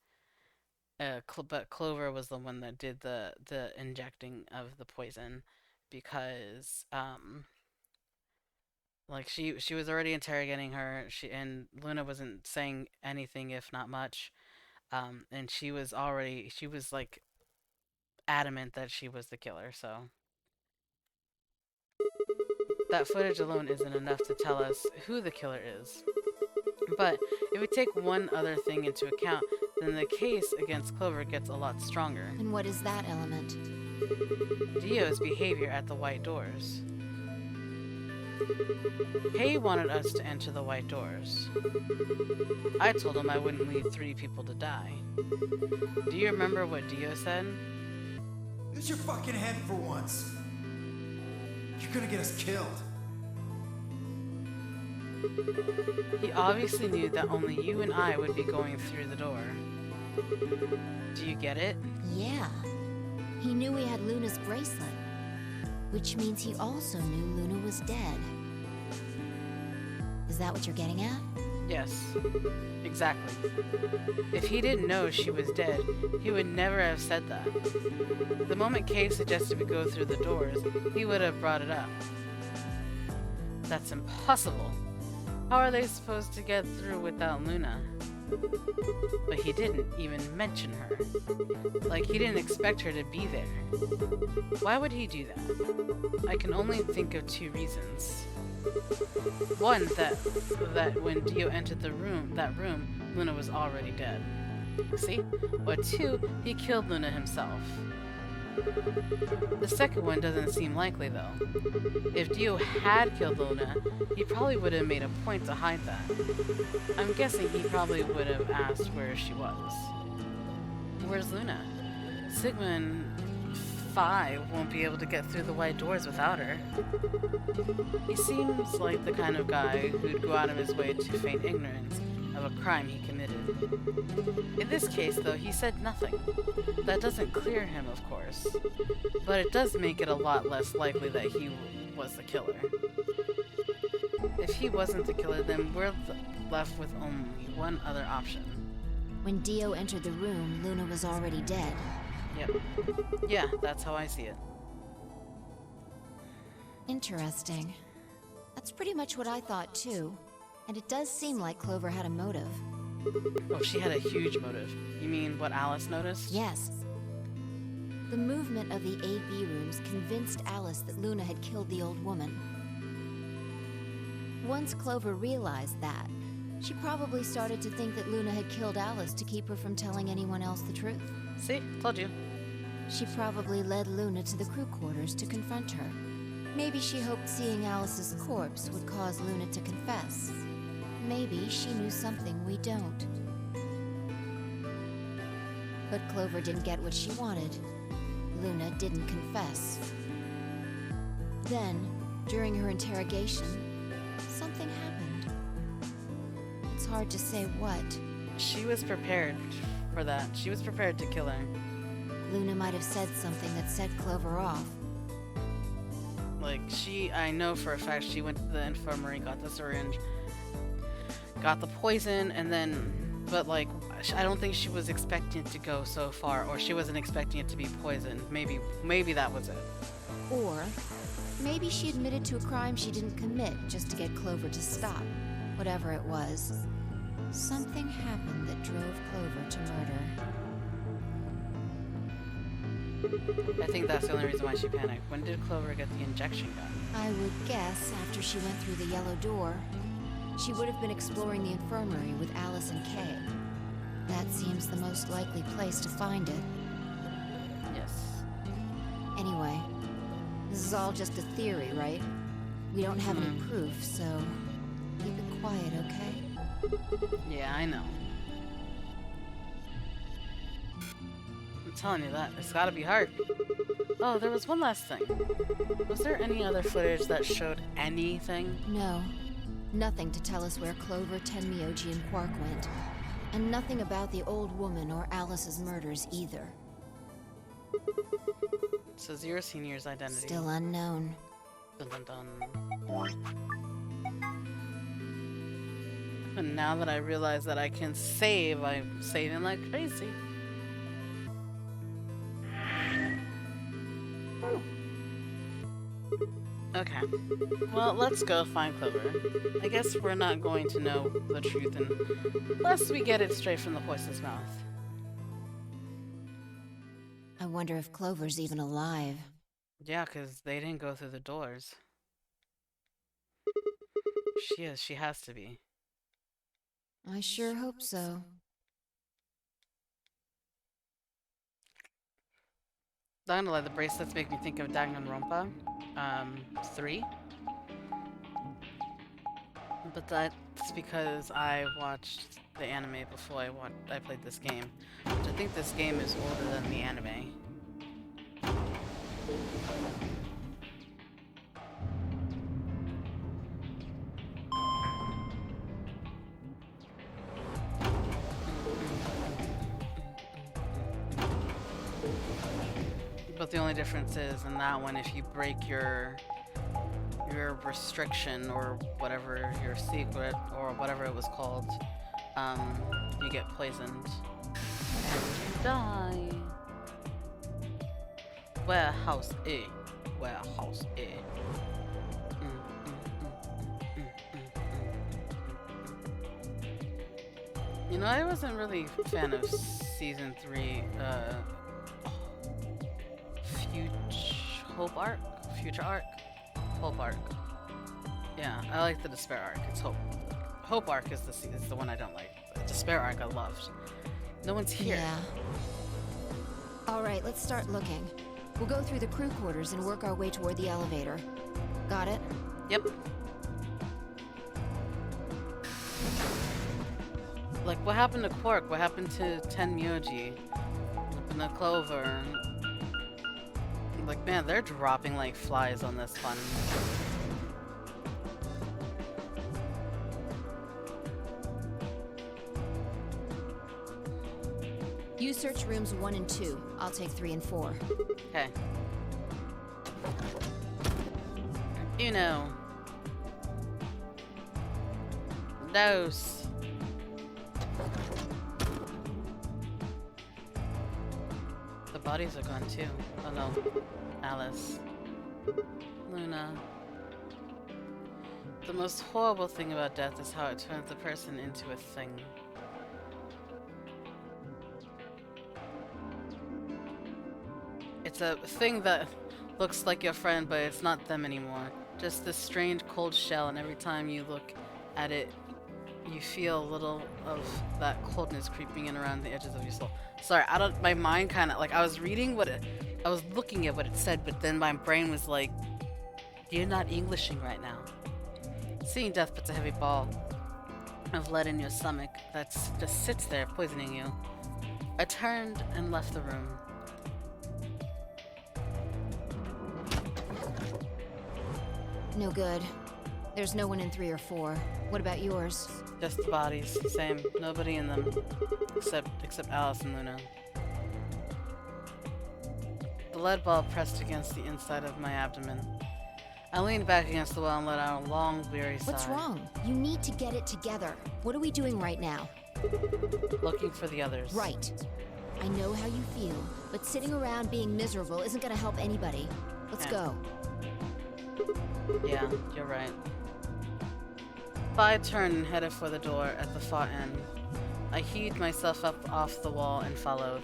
But Clover was the one that did the injecting of the poison, because like she was already interrogating her. And Luna wasn't saying anything, if not much. And she was like adamant that she was the killer. So that footage alone isn't enough to tell us who the killer is. But if we take one other thing into account, then the case against Clover gets a lot stronger. And what is that element? Dio's behavior at the White Doors. Kay wanted us to enter the White Doors. I told him I wouldn't leave 3 people to die. Do you remember what Dio said? Use your fucking head for once. You're gonna get us killed. He obviously knew that only you and I would be going through the door. Do you get it? Yeah. He knew we had Luna's bracelet, which means he also knew Luna was dead. Is that what you're getting at? Yes, exactly. If he didn't know she was dead, he would never have said that. The moment Kay suggested we go through the doors, he would have brought it up. That's impossible. How are they supposed to get through without Luna? But he didn't even mention her. Like, he didn't expect her to be there. Why would he do that? I can only think of 2 reasons. One, that when Dio entered that room, Luna was already dead. See? Or 2, he killed Luna himself. The second one doesn't seem likely, though. If Dio had killed Luna, he probably would have made a point to hide that. I'm guessing he probably would have asked where she was. Where's Luna? Sigma and Phi won't be able to get through the White Doors without her. He seems like the kind of guy who'd go out of his way to feign ignorance of a crime he committed. In this case, though, he said nothing. That doesn't clear him, of course, but it does make it a lot less likely that he was the killer. If he wasn't the killer, then we're left with only one other option. When Dio entered the room, Luna was already dead. Yep. Yeah, that's how I see it. Interesting. That's pretty much what I thought, too. And it does seem like Clover had a motive. Oh, she had a huge motive. You mean what Alice noticed? Yes. The movement of the A-B rooms convinced Alice that Luna had killed the old woman. Once Clover realized that, she probably started to think that Luna had killed Alice to keep her from telling anyone else the truth. See? Told you. She probably led Luna to the crew quarters to confront her. Maybe she hoped seeing Alice's corpse would cause Luna to confess. Maybe she knew something we don't. But Clover didn't get what she wanted. Luna didn't confess. Then, during her interrogation, something happened. It's hard to say what. She was prepared for that. She was prepared to kill her. Luna might have said something that set Clover off. Like, I know for a fact she went to the infirmary, got the syringe, got the poison, and then, but like, I don't think she was expecting it to go so far, or she wasn't expecting it to be poisoned. Maybe that was it. Or, maybe she admitted to a crime she didn't commit just to get Clover to stop. Whatever it was, something happened that drove Clover to murder. I think that's the only reason why she panicked. When did Clover get the injection gun? I would guess after she went through the yellow door. She would have been exploring the infirmary with Alice and Kay. That seems the most likely place to find it. Yes. Anyway, this is all just a theory, right? We don't have any proof, so keep it quiet, okay? Yeah, I know. I'm telling you that. It's gotta be hard. Oh, there was one last thing. Was there any other footage that showed anything? No. Nothing to tell us where Clover, Tenmyoji, and Quark went. And nothing about the old woman or Alice's murders either. So Zero Senior's identity. Still unknown. Dun dun dun. And now that I realize that I can save, I'm saving like crazy. Okay. Well, let's go find Clover. I guess we're not going to know the truth unless we get it straight from the horse's mouth. I wonder if Clover's even alive. Yeah, because they didn't go through the doors. She is. She has to be. I sure hope so. Not gonna lie, the bracelets make me think of Danganronpa 3. But that's because I watched the anime before I played this game. Which I think this game is older than the anime. But the only difference is in that one, if you break your restriction or whatever, your secret or whatever it was called, you get poisoned and you die. Warehouse A. Warehouse A. You know, I wasn't really a fan of season 3, Future arc? Hope arc. Yeah, I like the Despair arc. It's Hope. Hope arc is the one I don't like. The Despair arc I loved. No one's here. Yeah. Alright, let's start looking. We'll go through the crew quarters and work our way toward the elevator. Got it? Yep. Like, what happened to Quark? What happened to Tenmyoji? What happened to Clover? Like, man, they're dropping like flies on this one. You search rooms 1 and 2. I'll take 3 and 4. Okay. Uno. Dos. The bodies are gone too. Oh no. Alice. Luna. The most horrible thing about death is how it turns the person into a thing. It's a thing that looks like your friend, but it's not them anymore. Just this strange cold shell, and every time you look at it, you feel a little of that coldness creeping in around the edges of your soul. Sorry, my mind kind of, like, I was reading I was looking at what it said, but then my brain was like, you're not Englishing right now. Seeing death puts a heavy ball of lead in your stomach that just sits there poisoning you. I turned and left the room. No good. There's no one in 3 or 4. What about yours? Just the bodies. Same. Nobody in them. Except Alice and Luna. The lead ball pressed against the inside of my abdomen. I leaned back against the wall and let out a long, weary sigh. What's wrong? You need to get it together. What are we doing right now? Looking for the others. Right. I know how you feel, but sitting around being miserable isn't gonna help anybody. Let's go. Yeah, you're right. I turned and headed for the door at the far end. I heaved myself up off the wall and followed.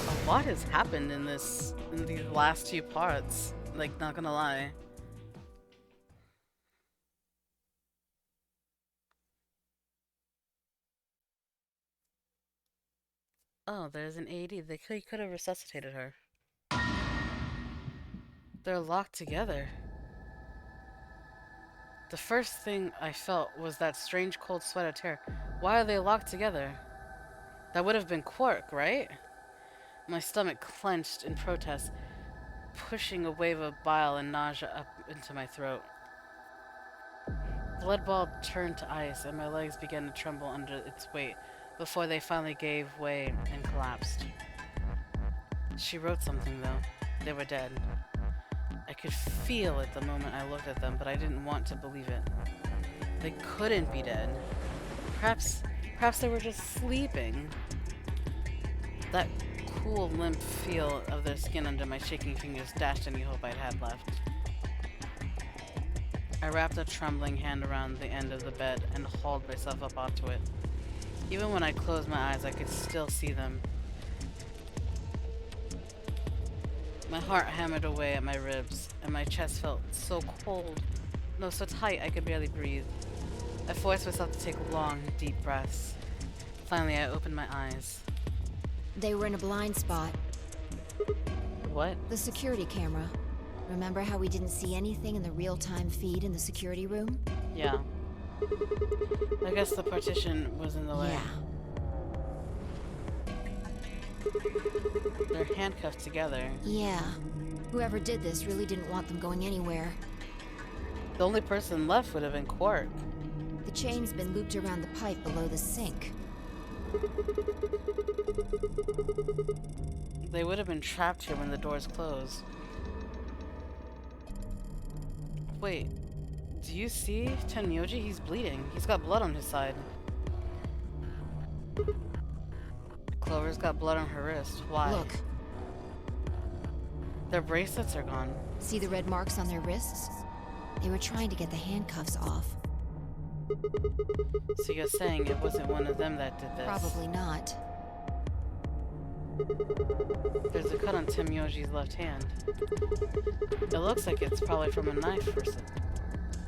A lot has happened in these last 2 parts. Like, not gonna lie. Oh, there's an AED. They could have resuscitated her. They're locked together. The first thing I felt was that strange cold sweat of terror. Why are they locked together? That would have been Quark, right? My stomach clenched in protest, pushing a wave of bile and nausea up into my throat. The lead ball turned to ice, and my legs began to tremble under its weight before they finally gave way and collapsed. She wrote something, though. They were dead. I could feel it the moment I looked at them, but I didn't want to believe it. They couldn't be dead. Perhaps they were just sleeping. That cool, limp feel of their skin under my shaking fingers dashed any hope I'd had left. I wrapped a trembling hand around the end of the bed and hauled myself up onto it. Even when I closed my eyes, I could still see them. My heart hammered away at my ribs, and my chest felt so cold, no, so tight I could barely breathe. I forced myself to take long, deep breaths. Finally, I opened my eyes. They were in a blind spot. What? The security camera. Remember how we didn't see anything in the real-time feed in the security room? Yeah. I guess the partition was in the way. Yeah. They're handcuffed together. Yeah. Whoever did this really didn't want them going anywhere. The only person left would have been Quark. The chain's been looped around the pipe below the sink. They would have been trapped here when the doors closed. Wait, do you see Tenmyoji? He's bleeding. He's got blood on his side. Clover's got blood on her wrist. Why? Look. Their bracelets are gone. See the red marks on their wrists? They were trying to get the handcuffs off. So you're saying it wasn't one of them that did this? Probably not. There's a cut on Tenmyoji's left hand. It looks like it's probably from a knife person.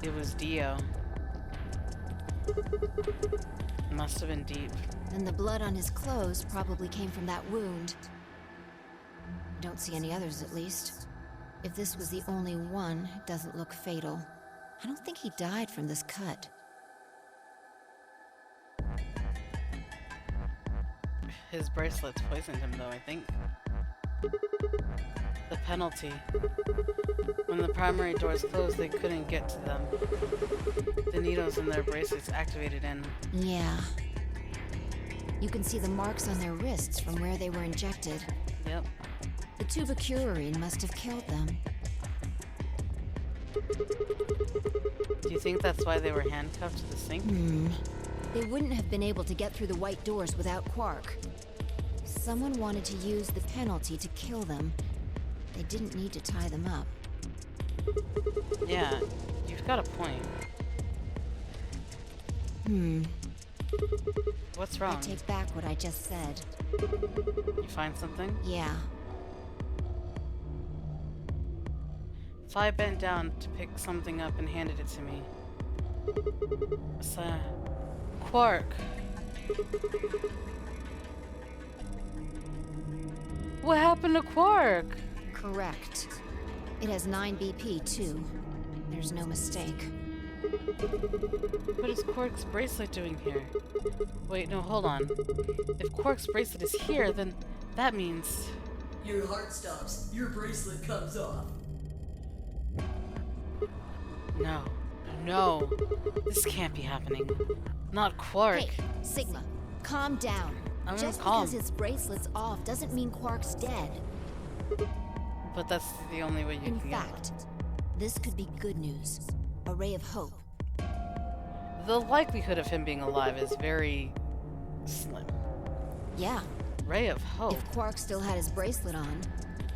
It was Dio. Must have been deep. And the blood on his clothes probably came from that wound. Don't see any others, at least. If this was the only one, it doesn't look fatal. I don't think he died from this cut. His bracelets poisoned him, though, I think. The penalty. When the primary doors closed, they couldn't get to them. The needles in their bracelets activated in. Yeah. You can see the marks on their wrists from where they were injected. Yep. The tubocurarine must have killed them. Do you think that's why they were handcuffed to the sink? They wouldn't have been able to get through the white doors without Quark. Someone wanted to use the penalty to kill them. They didn't need to tie them up. Yeah, you've got a point. What's I wrong? take back what I just said. You find something? Yeah. Fi bent down to pick something up and handed it to me. It's a quark. What happened to Quark? Correct. It has 9 BP, too. There's no mistake. What is Quark's bracelet doing here? Wait, no, hold on. If Quark's bracelet is here, then that means... Your heart stops. Your bracelet comes off. No. No. This can't be happening. Not Quark. Hey, Sigma, calm down. I'm Just calm. because his bracelet's off doesn't mean Quark's dead. But that's the only way you In can fact, this could be good news. A ray of hope. get. The likelihood of him being alive is very slim. Yeah, Ray of hope. if Quark still had his bracelet on,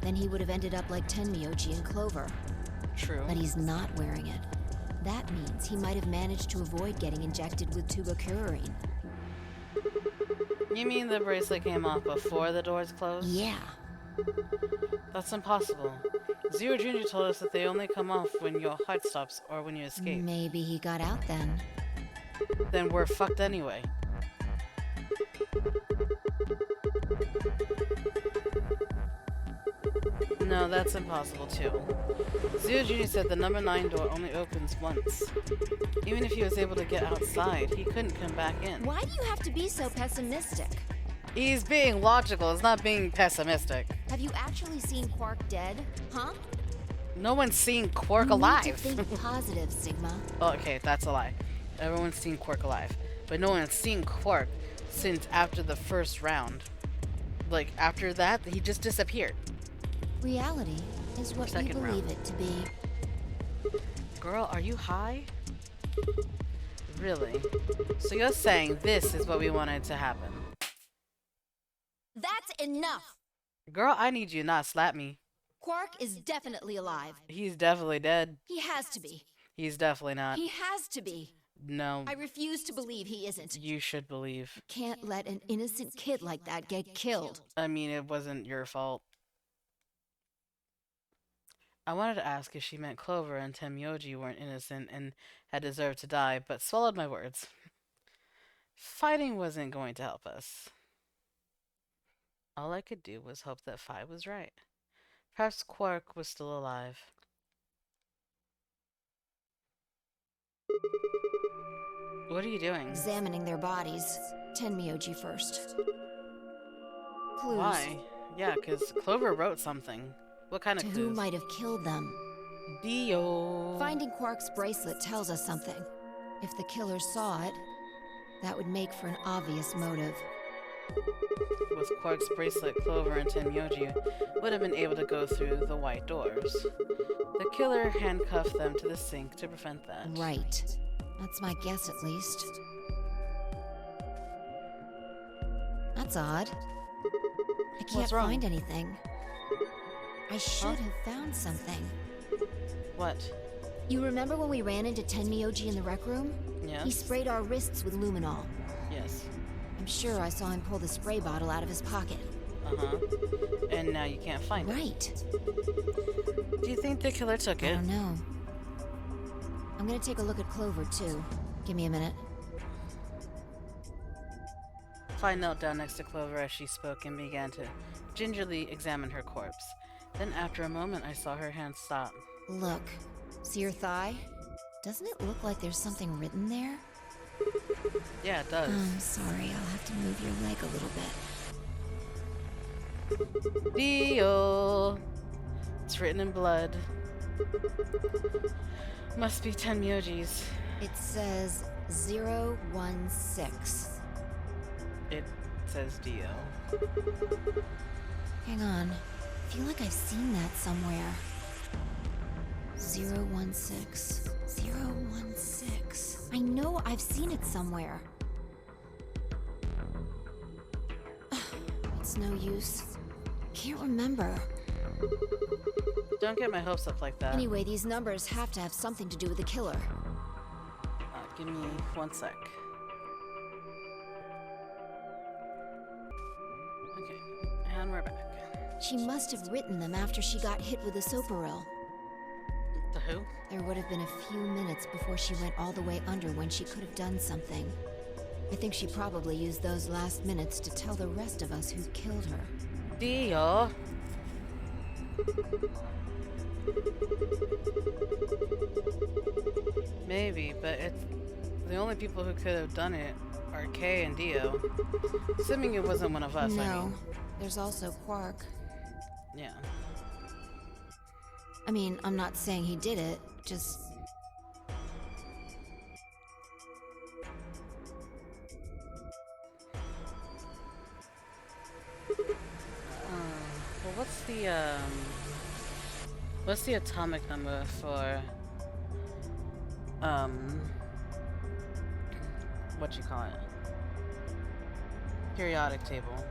then he would have ended up like Tenmyoji and Clover. True. But he's not wearing it. That means he might have managed to avoid getting injected with tubocurarine. You mean the bracelet came off before the doors closed? Yeah. That's impossible. Zero Junior told us that they only come off when your heart stops or when you escape. Maybe he got out then. Then we're fucked anyway. No, that's impossible too. Zero Junior said the number 9 door only opens once. Even if he was able to get outside, he couldn't come back in. Why do you have to be so pessimistic? He's being logical, it's not being pessimistic. Have you actually seen Quark dead? Huh? No one's seen Quark You alive. need to think positive, Sigma. Oh, okay, that's a lie. Everyone's seen Quark alive. But no one's seen Quark since after the first round. Like, after that, he just disappeared. Reality is what we Second believe round. it to be. Girl, are you high? Really? So you're saying this is what we wanted to happen? That's enough! Girl, I need you to not slap me. Quark is definitely alive. He's definitely dead. He has to be. He's definitely not. He has to be. No, I refuse to believe he isn't. you should believe. Can't let an innocent kid like that get killed. I mean, it wasn't your fault. I wanted to ask if she meant Clover and Tenmyoji weren't innocent and had deserved to die, but swallowed my words. Fighting wasn't going to help us. All I could do was hope that Fi was right. Perhaps Quark was still alive. What are you doing? Examining their bodies. Tenmyoji first. Clues. Why? Yeah, because Clover wrote something. What kind To of who clues? might have killed them. Dio. Finding Quark's bracelet tells us something. If the killer saw it, that would make for an obvious motive. With Quark's bracelet, Clover and Tenmyoji would have been able to go through the white doors. The killer handcuffed them to the sink to prevent that. Right. That's my guess, at least. That's odd. I can't What's wrong? find anything. I should have found something. What? You remember when we ran into Tenmyoji in the rec room? Yes? He sprayed our wrists with luminol. Yes. I'm sure I saw him pull the spray bottle out of his pocket. Uh-huh. And now you can't find it. Right. Do you think the killer took I it? don't know. I'm gonna take a look at Clover, too. Give me a minute. Fi knelt down next to Clover as she spoke and began to gingerly examine her corpse. Then after a moment I saw her hand stop. Look. See your thigh? Doesn't it look like there's something written there? Yeah, it does. I'm sorry, I'll have to move your leg a little bit. Dio. It's written in blood. Must be Tenmyoji's. It says 016. It says Dio. Hang on. I feel like I've seen that somewhere. 016. 016. I know I've seen it somewhere. It's no use. Can't remember. Don't get my hopes up like that. Anyway, these numbers have to have something to do with the killer. Give me 1 sec. And we're back. She must have written them after she got hit with the Soparil. The who? There would have been a few minutes before she went all the way under when she could have done something. I think she probably used those last minutes to tell the rest of us who killed her. Dio. Maybe, but it's the only people who could have done it are Kay and Dio. Assuming it wasn't one of us. No, I mean. there's also Quark. Yeah. I mean, I'm not saying he did it, just... Well, what's the atomic number for, what you call it? Periodic table.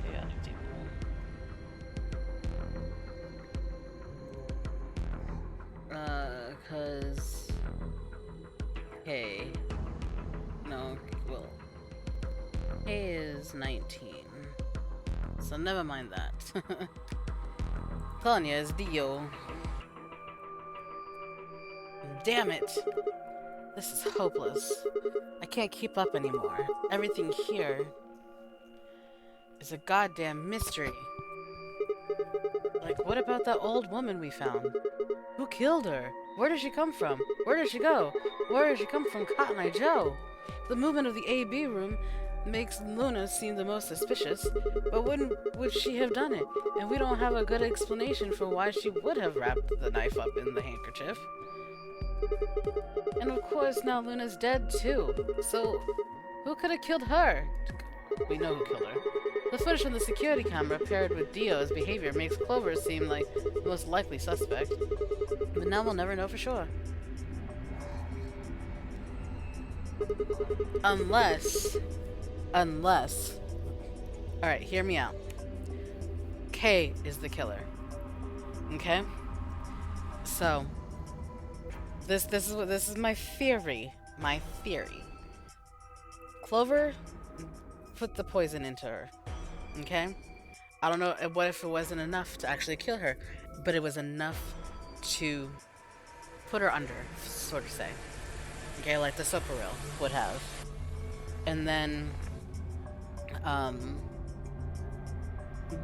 Periodic table. Cause... Hey. No, well... Hey is 19. So never mind that. Claudia is Dio. Damn it! This is hopeless. I can't keep up anymore. Everything here is a goddamn mystery. Like, what about that old woman we found? Who killed her? Where did she come from? Where did she go? Where did she come from, Cotton Eye Joe? The movement of the AB room makes Luna seem the most suspicious, but when would she have done it? And we don't have a good explanation for why she would have wrapped the knife up in the handkerchief. And of course, now Luna's dead too. So, who could have killed her? We know who killed her. The footage from the security camera paired with Dio's behavior makes Clover seem like the most likely suspect. But now we'll never know for sure. Unless... Alright, hear me out. Kay is the killer. Okay? So... This is my theory. My theory. Clover put the poison into her. Okay? I don't know what if it wasn't enough to actually kill her, but it was enough to put her under, sort of say. Okay, like the Soparil would have. And then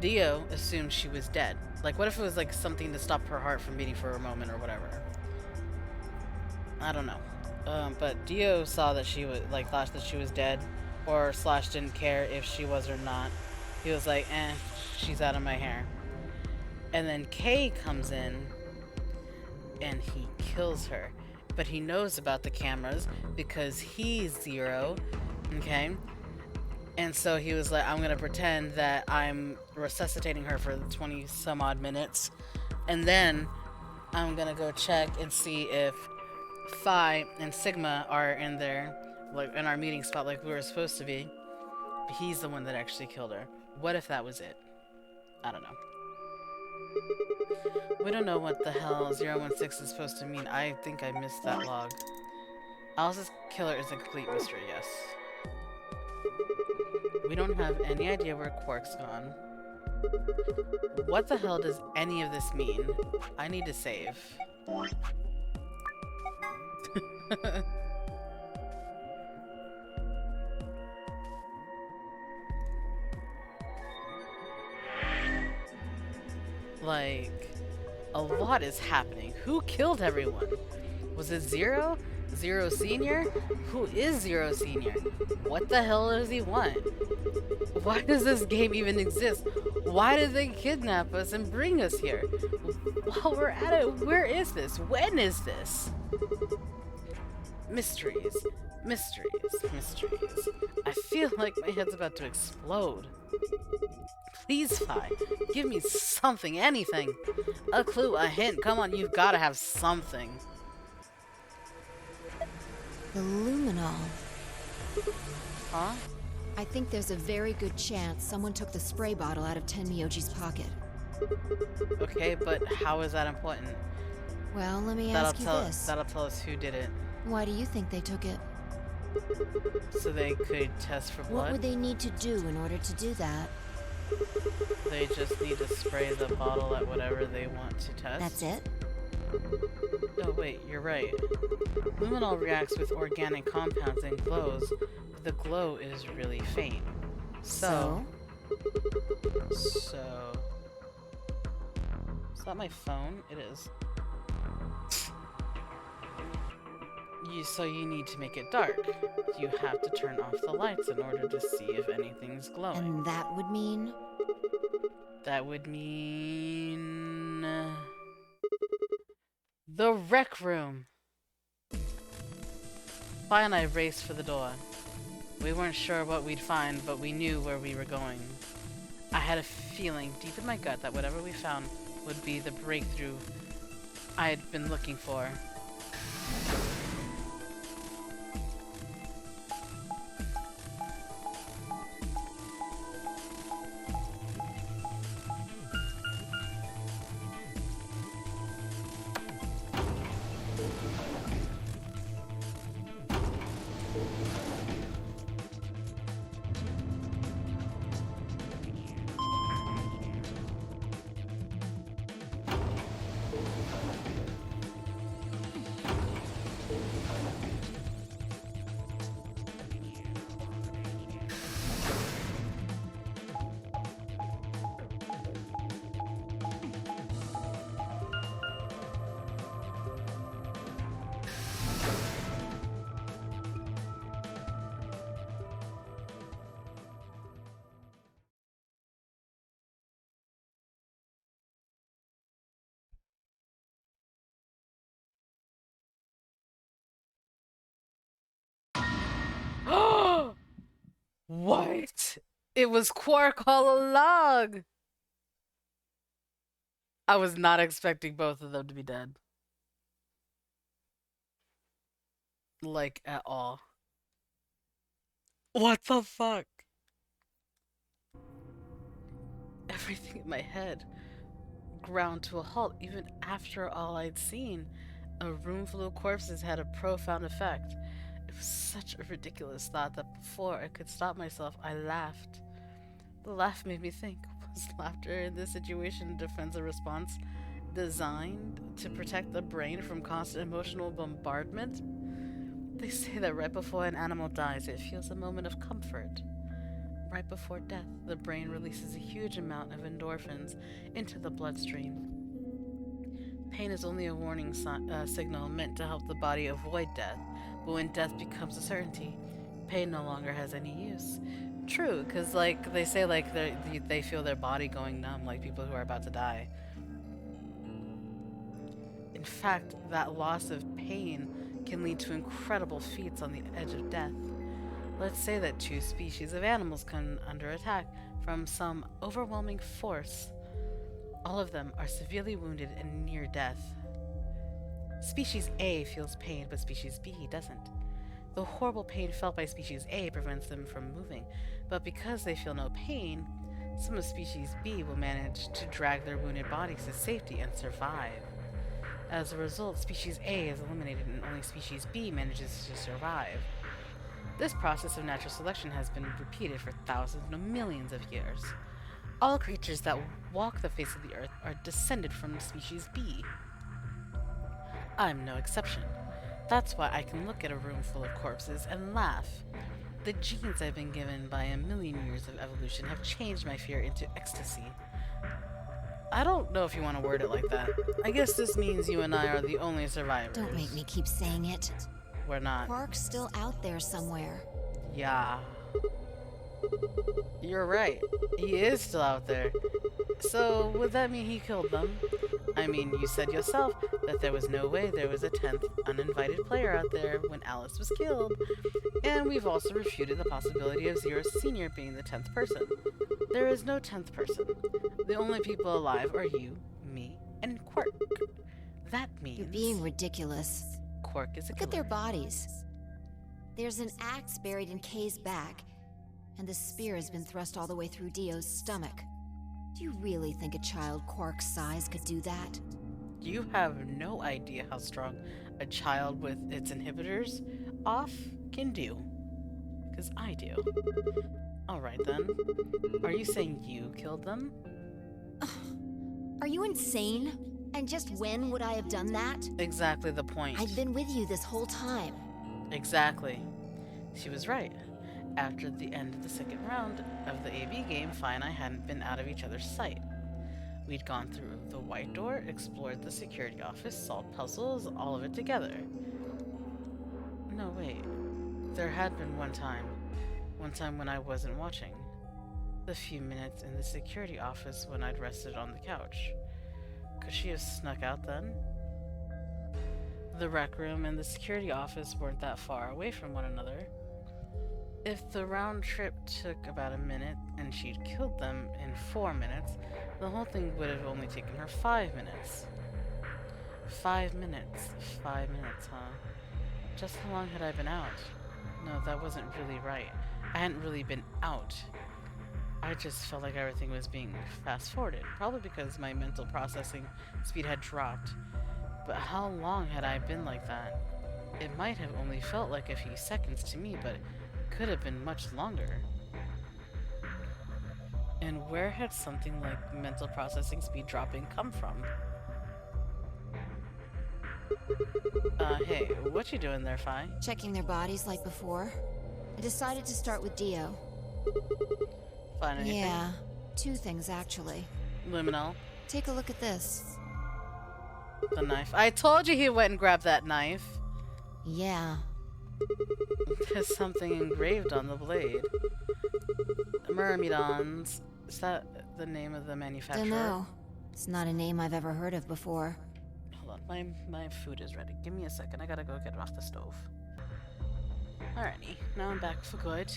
Dio assumed she was dead. Like, what if it was like something to stop her heart from beating for a moment or whatever? I don't know. But Dio saw that she was, like, thought that she was dead, or slash didn't care if she was or not. He was like, she's out of my hair. And then Kay comes in, and he kills her. But he knows about the cameras, because he's Zero, okay? And so he was like, I'm gonna pretend that I'm resuscitating her for 20 some odd minutes, and then I'm gonna go check and see if Phi and Sigma are in there, like in our meeting spot like we were supposed to be. But he's the one that actually killed her. What if that was it? I don't know. We don't know what the hell 016 is supposed to mean. I think I missed that log. Alice's killer is a complete mystery, yes. We don't have any idea where Quark's gone. What the hell does any of this mean? I need to save. Like, a lot is happening. Who killed everyone? Was it Zero? Zero Senior? Who is Zero Senior? What the hell does he want? Why does this game even exist? Why did they kidnap us and bring us here? While we're at it, where is this? When is this? Mysteries. Mysteries. Mysteries. I feel like my head's about to explode. Please, Phi, give me something, anything. A clue, a hint. Come on, you've got to have something. The luminol. Huh? I think there's a very good chance someone took the spray bottle out of Tenmyoji's pocket. Okay, but how is that important? Well, let me ask you this. That'll tell us who did it. Why do you think they took it? So they could test for blood? What would they need to do in order to do that? They just need to spray the bottle at whatever they want to test. That's it? Oh wait, you're right. Luminol reacts with organic compounds and glows, but the glow is really faint. So... Is that my phone? It is. So you need to make it dark. You have to turn off the lights in order to see if anything's glowing. And that would mean? That would mean... the rec room! Vi and I raced for the door. We weren't sure what we'd find, but we knew where we were going. I had a feeling deep in my gut that whatever we found would be the breakthrough I had been looking for. What? It was Quark all along! I was not expecting both of them to be dead. Like, at all. What the fuck? Everything in my head ground to a halt even after all I'd seen. A room full of corpses had a profound effect. It was such a ridiculous thought that before I could stop myself, I laughed. The laugh made me think, was laughter in this situation a defensive response designed to protect the brain from constant emotional bombardment? They say that right before an animal dies, it feels a moment of comfort. Right before death, the brain releases a huge amount of endorphins into the bloodstream. Pain is only a warning signal meant to help the body avoid death, but when death becomes a certainty, pain no longer has any use. True, because like they say, like they feel their body going numb, like people who are about to die. In fact, that loss of pain can lead to incredible feats on the edge of death. Let's say that two species of animals come under attack from some overwhelming force. All of them are severely wounded and near death. Species A feels pain, but Species B doesn't. The horrible pain felt by Species A prevents them from moving, but because they feel no pain, some of Species B will manage to drag their wounded bodies to safety and survive. As a result, Species A is eliminated and only Species B manages to survive. This process of natural selection has been repeated for thousands, no millions of years. All creatures that walk the face of the earth are descended from Species B. I'm no exception. That's why I can look at a room full of corpses and laugh. The genes I've been given by a million years of evolution have changed my fear into ecstasy. I don't know if you want to word it like that. I guess this means you and I are the only survivors. Don't make me keep saying it. We're not. Quark's still out there somewhere. Yeah. You're right. He is still out there. So, would that mean he killed them? I mean, you said yourself that there was no way there was a 10th uninvited player out there when Alice was killed. And we've also refuted the possibility of Zero Senior being the 10th person. There is no 10th person. The only people alive are you, me, and Quark. That means... You're being ridiculous. Quark is a killer. Look at their bodies. There's an axe buried in Kay's back, and the spear has been thrust all the way through Dio's stomach. Do you really think a child Quark's size could do that? You have no idea how strong a child with its inhibitors off can do. Because I do. Alright then. Are you saying you killed them? Are you insane? And just when would I have done that? Exactly the point. I've been with you this whole time. Exactly. She was right. After the end of the second round of the AB game, Fi and I hadn't been out of each other's sight. We'd gone through the white door, explored the security office, solved puzzles, all of it together. No, wait. There had been one time when I wasn't watching. The few minutes in the security office when I'd rested on the couch. Could she have snuck out then? The rec room and the security office weren't that far away from one another. If the round trip took about a minute and she'd killed them in 4 minutes, the whole thing would have only taken her 5 minutes. 5 minutes. 5 minutes, huh? Just how long had I been out? No, that wasn't really right. I hadn't really been out. I just felt like everything was being fast-forwarded, probably because my mental processing speed had dropped. But how long had I been like that? It might have only felt like a few seconds to me, but it could have been much longer. And where had something like mental processing speed dropping come from? Hey, what you doing there, Fi? Checking their bodies like before. I decided to start with Dio. Find anything? Yeah, 2 things actually. Luminol? Take a look at this. The knife. I told you he went and grabbed that knife. Yeah. There's something engraved on the blade. Myrmidons. Is that the name of the manufacturer? Dunno. It's not a name I've ever heard of before. Hold on, my food is ready. Give me a second. I gotta go get it off the stove. Alrighty, now I'm back for good.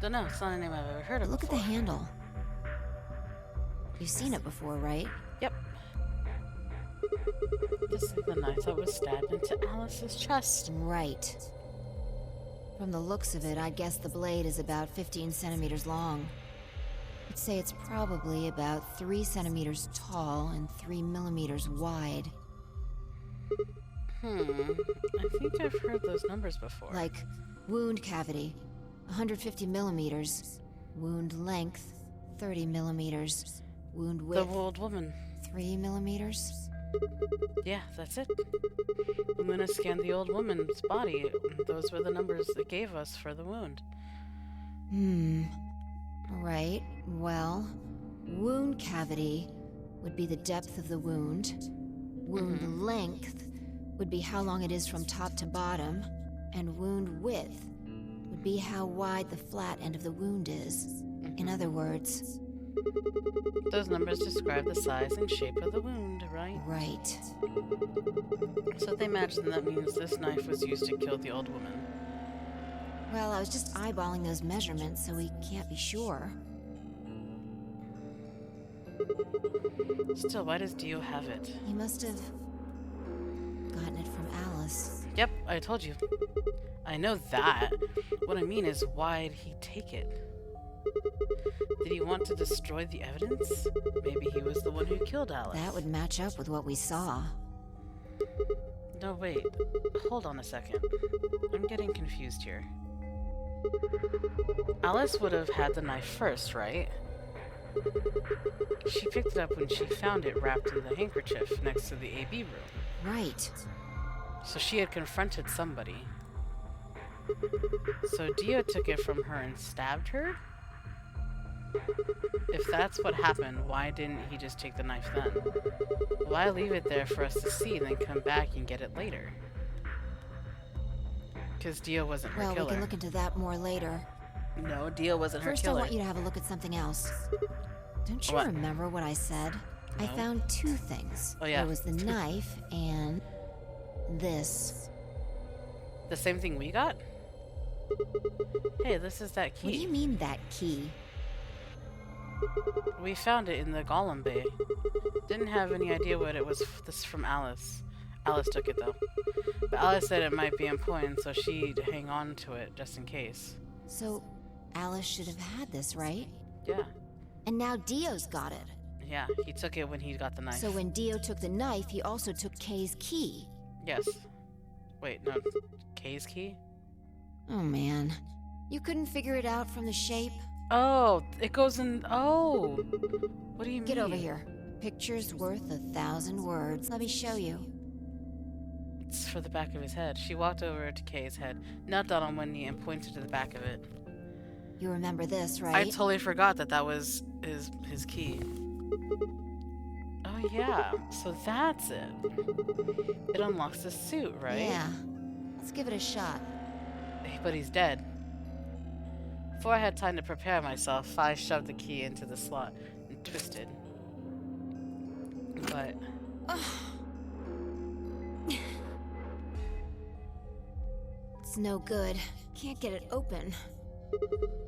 Dunno, it's not a name I've ever heard of Look at before. the handle. You've seen it before, right? Yep. This is the knife that was stabbed into Alice's chest. Right. From the looks of it, I'd guess the blade is about 15 centimeters long. I'd say it's probably about 3 centimeters tall and 3 millimeters wide. I think I've heard those numbers before. Like, wound cavity, 150 millimeters. Wound length, 30 millimeters. Wound The width, old woman. 3 millimeters. Yeah, that's it. Lumina scanned the old woman's body. Those were the numbers it gave us for the wound. Right, well, wound cavity would be the depth of the wound. Wound length would be how long it is from top to bottom. And wound width would be how wide the flat end of the wound is. In other words, Those numbers describe the size and shape of the wound, right? right. So they match, and that means this knife was used to kill the old woman. Well, I was just eyeballing those measurements, so we can't be sure. Still, why does Dio have it? He must have gotten it from Alice. Yep, I told you. I know that. What I mean is, why'd he take it? Did he want to destroy the evidence? Maybe he was the one who killed Alice. That would match up with what we saw. No, wait. Hold on a second. I'm getting confused here. Alice would have had the knife first, right? She picked it up when she found it wrapped in the handkerchief next to the AB room. Right. So she had confronted somebody. So Dio took it from her and stabbed her? If that's what happened, why didn't he just take the knife then? Why leave it there for us to see and then come back and get it later? Because Dio wasn't her Well, killer. we can look into that more later. No, Dio wasn't her First, I killer. want you to have a look at something else. Don't you What? remember what I said? I No. found 2 things. Oh, yeah. There was the knife and this. The same thing we got? Hey, this is that key. What do you mean, that key? We found it in the Golem Bay. Didn't have any idea what it was. This is from Alice. Alice took it though. But Alice said it might be important, so she'd hang on to it just in case. So, Alice should have had this, right? Yeah. And now Dio's got it. Yeah, he took it when he got the knife. So when Dio took the knife, he also took Kay's key. Yes. Wait, no. Kay's key? Oh man. You couldn't figure it out from the shape? Oh, it goes in. Oh. What do you mean? Get over here. Picture's worth 1,000 words. Let me show you. It's for the back of his head. She walked over to Kay's head, knelt down on one knee, and pointed to the back of it. You remember this, right? I totally forgot that that was his key. Oh yeah, so that's it. It unlocks the suit, right? Yeah. Let's give it a shot. But he's dead. Before I had time to prepare myself, I shoved the key into the slot and twisted. But... It's no good. Can't get it open.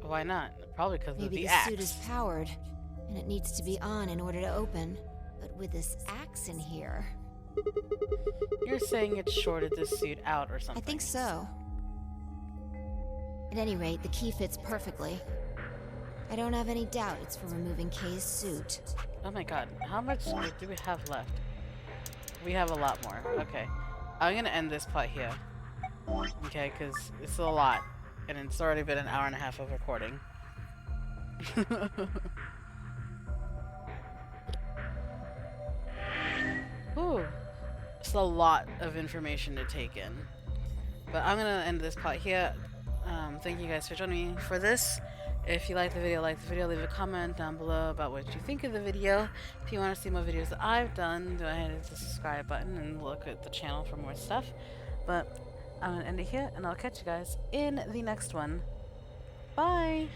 why not? Probably because of Maybe the the axe. suit is powered, and it needs to be on in order to open. But with this axe in here... You're saying it shorted the suit out or I something. think so. At any rate, the key fits perfectly. I don't have any doubt it's for removing Kay's suit. Oh my god, how much do we have left? We have a lot more. Okay. I'm gonna end this part here. Okay, because it's a lot. And it's already been an hour and a half of recording. Whew. It's a lot of information to take in. But I'm gonna end this part here. Thank you guys for joining me for this. If you like the video, leave a comment down below about what you think of the video. If you want to see more videos that I've done, go ahead and hit the subscribe button and look at the channel for more stuff. But I'm gonna end it here, and I'll catch you guys in the next one. Bye!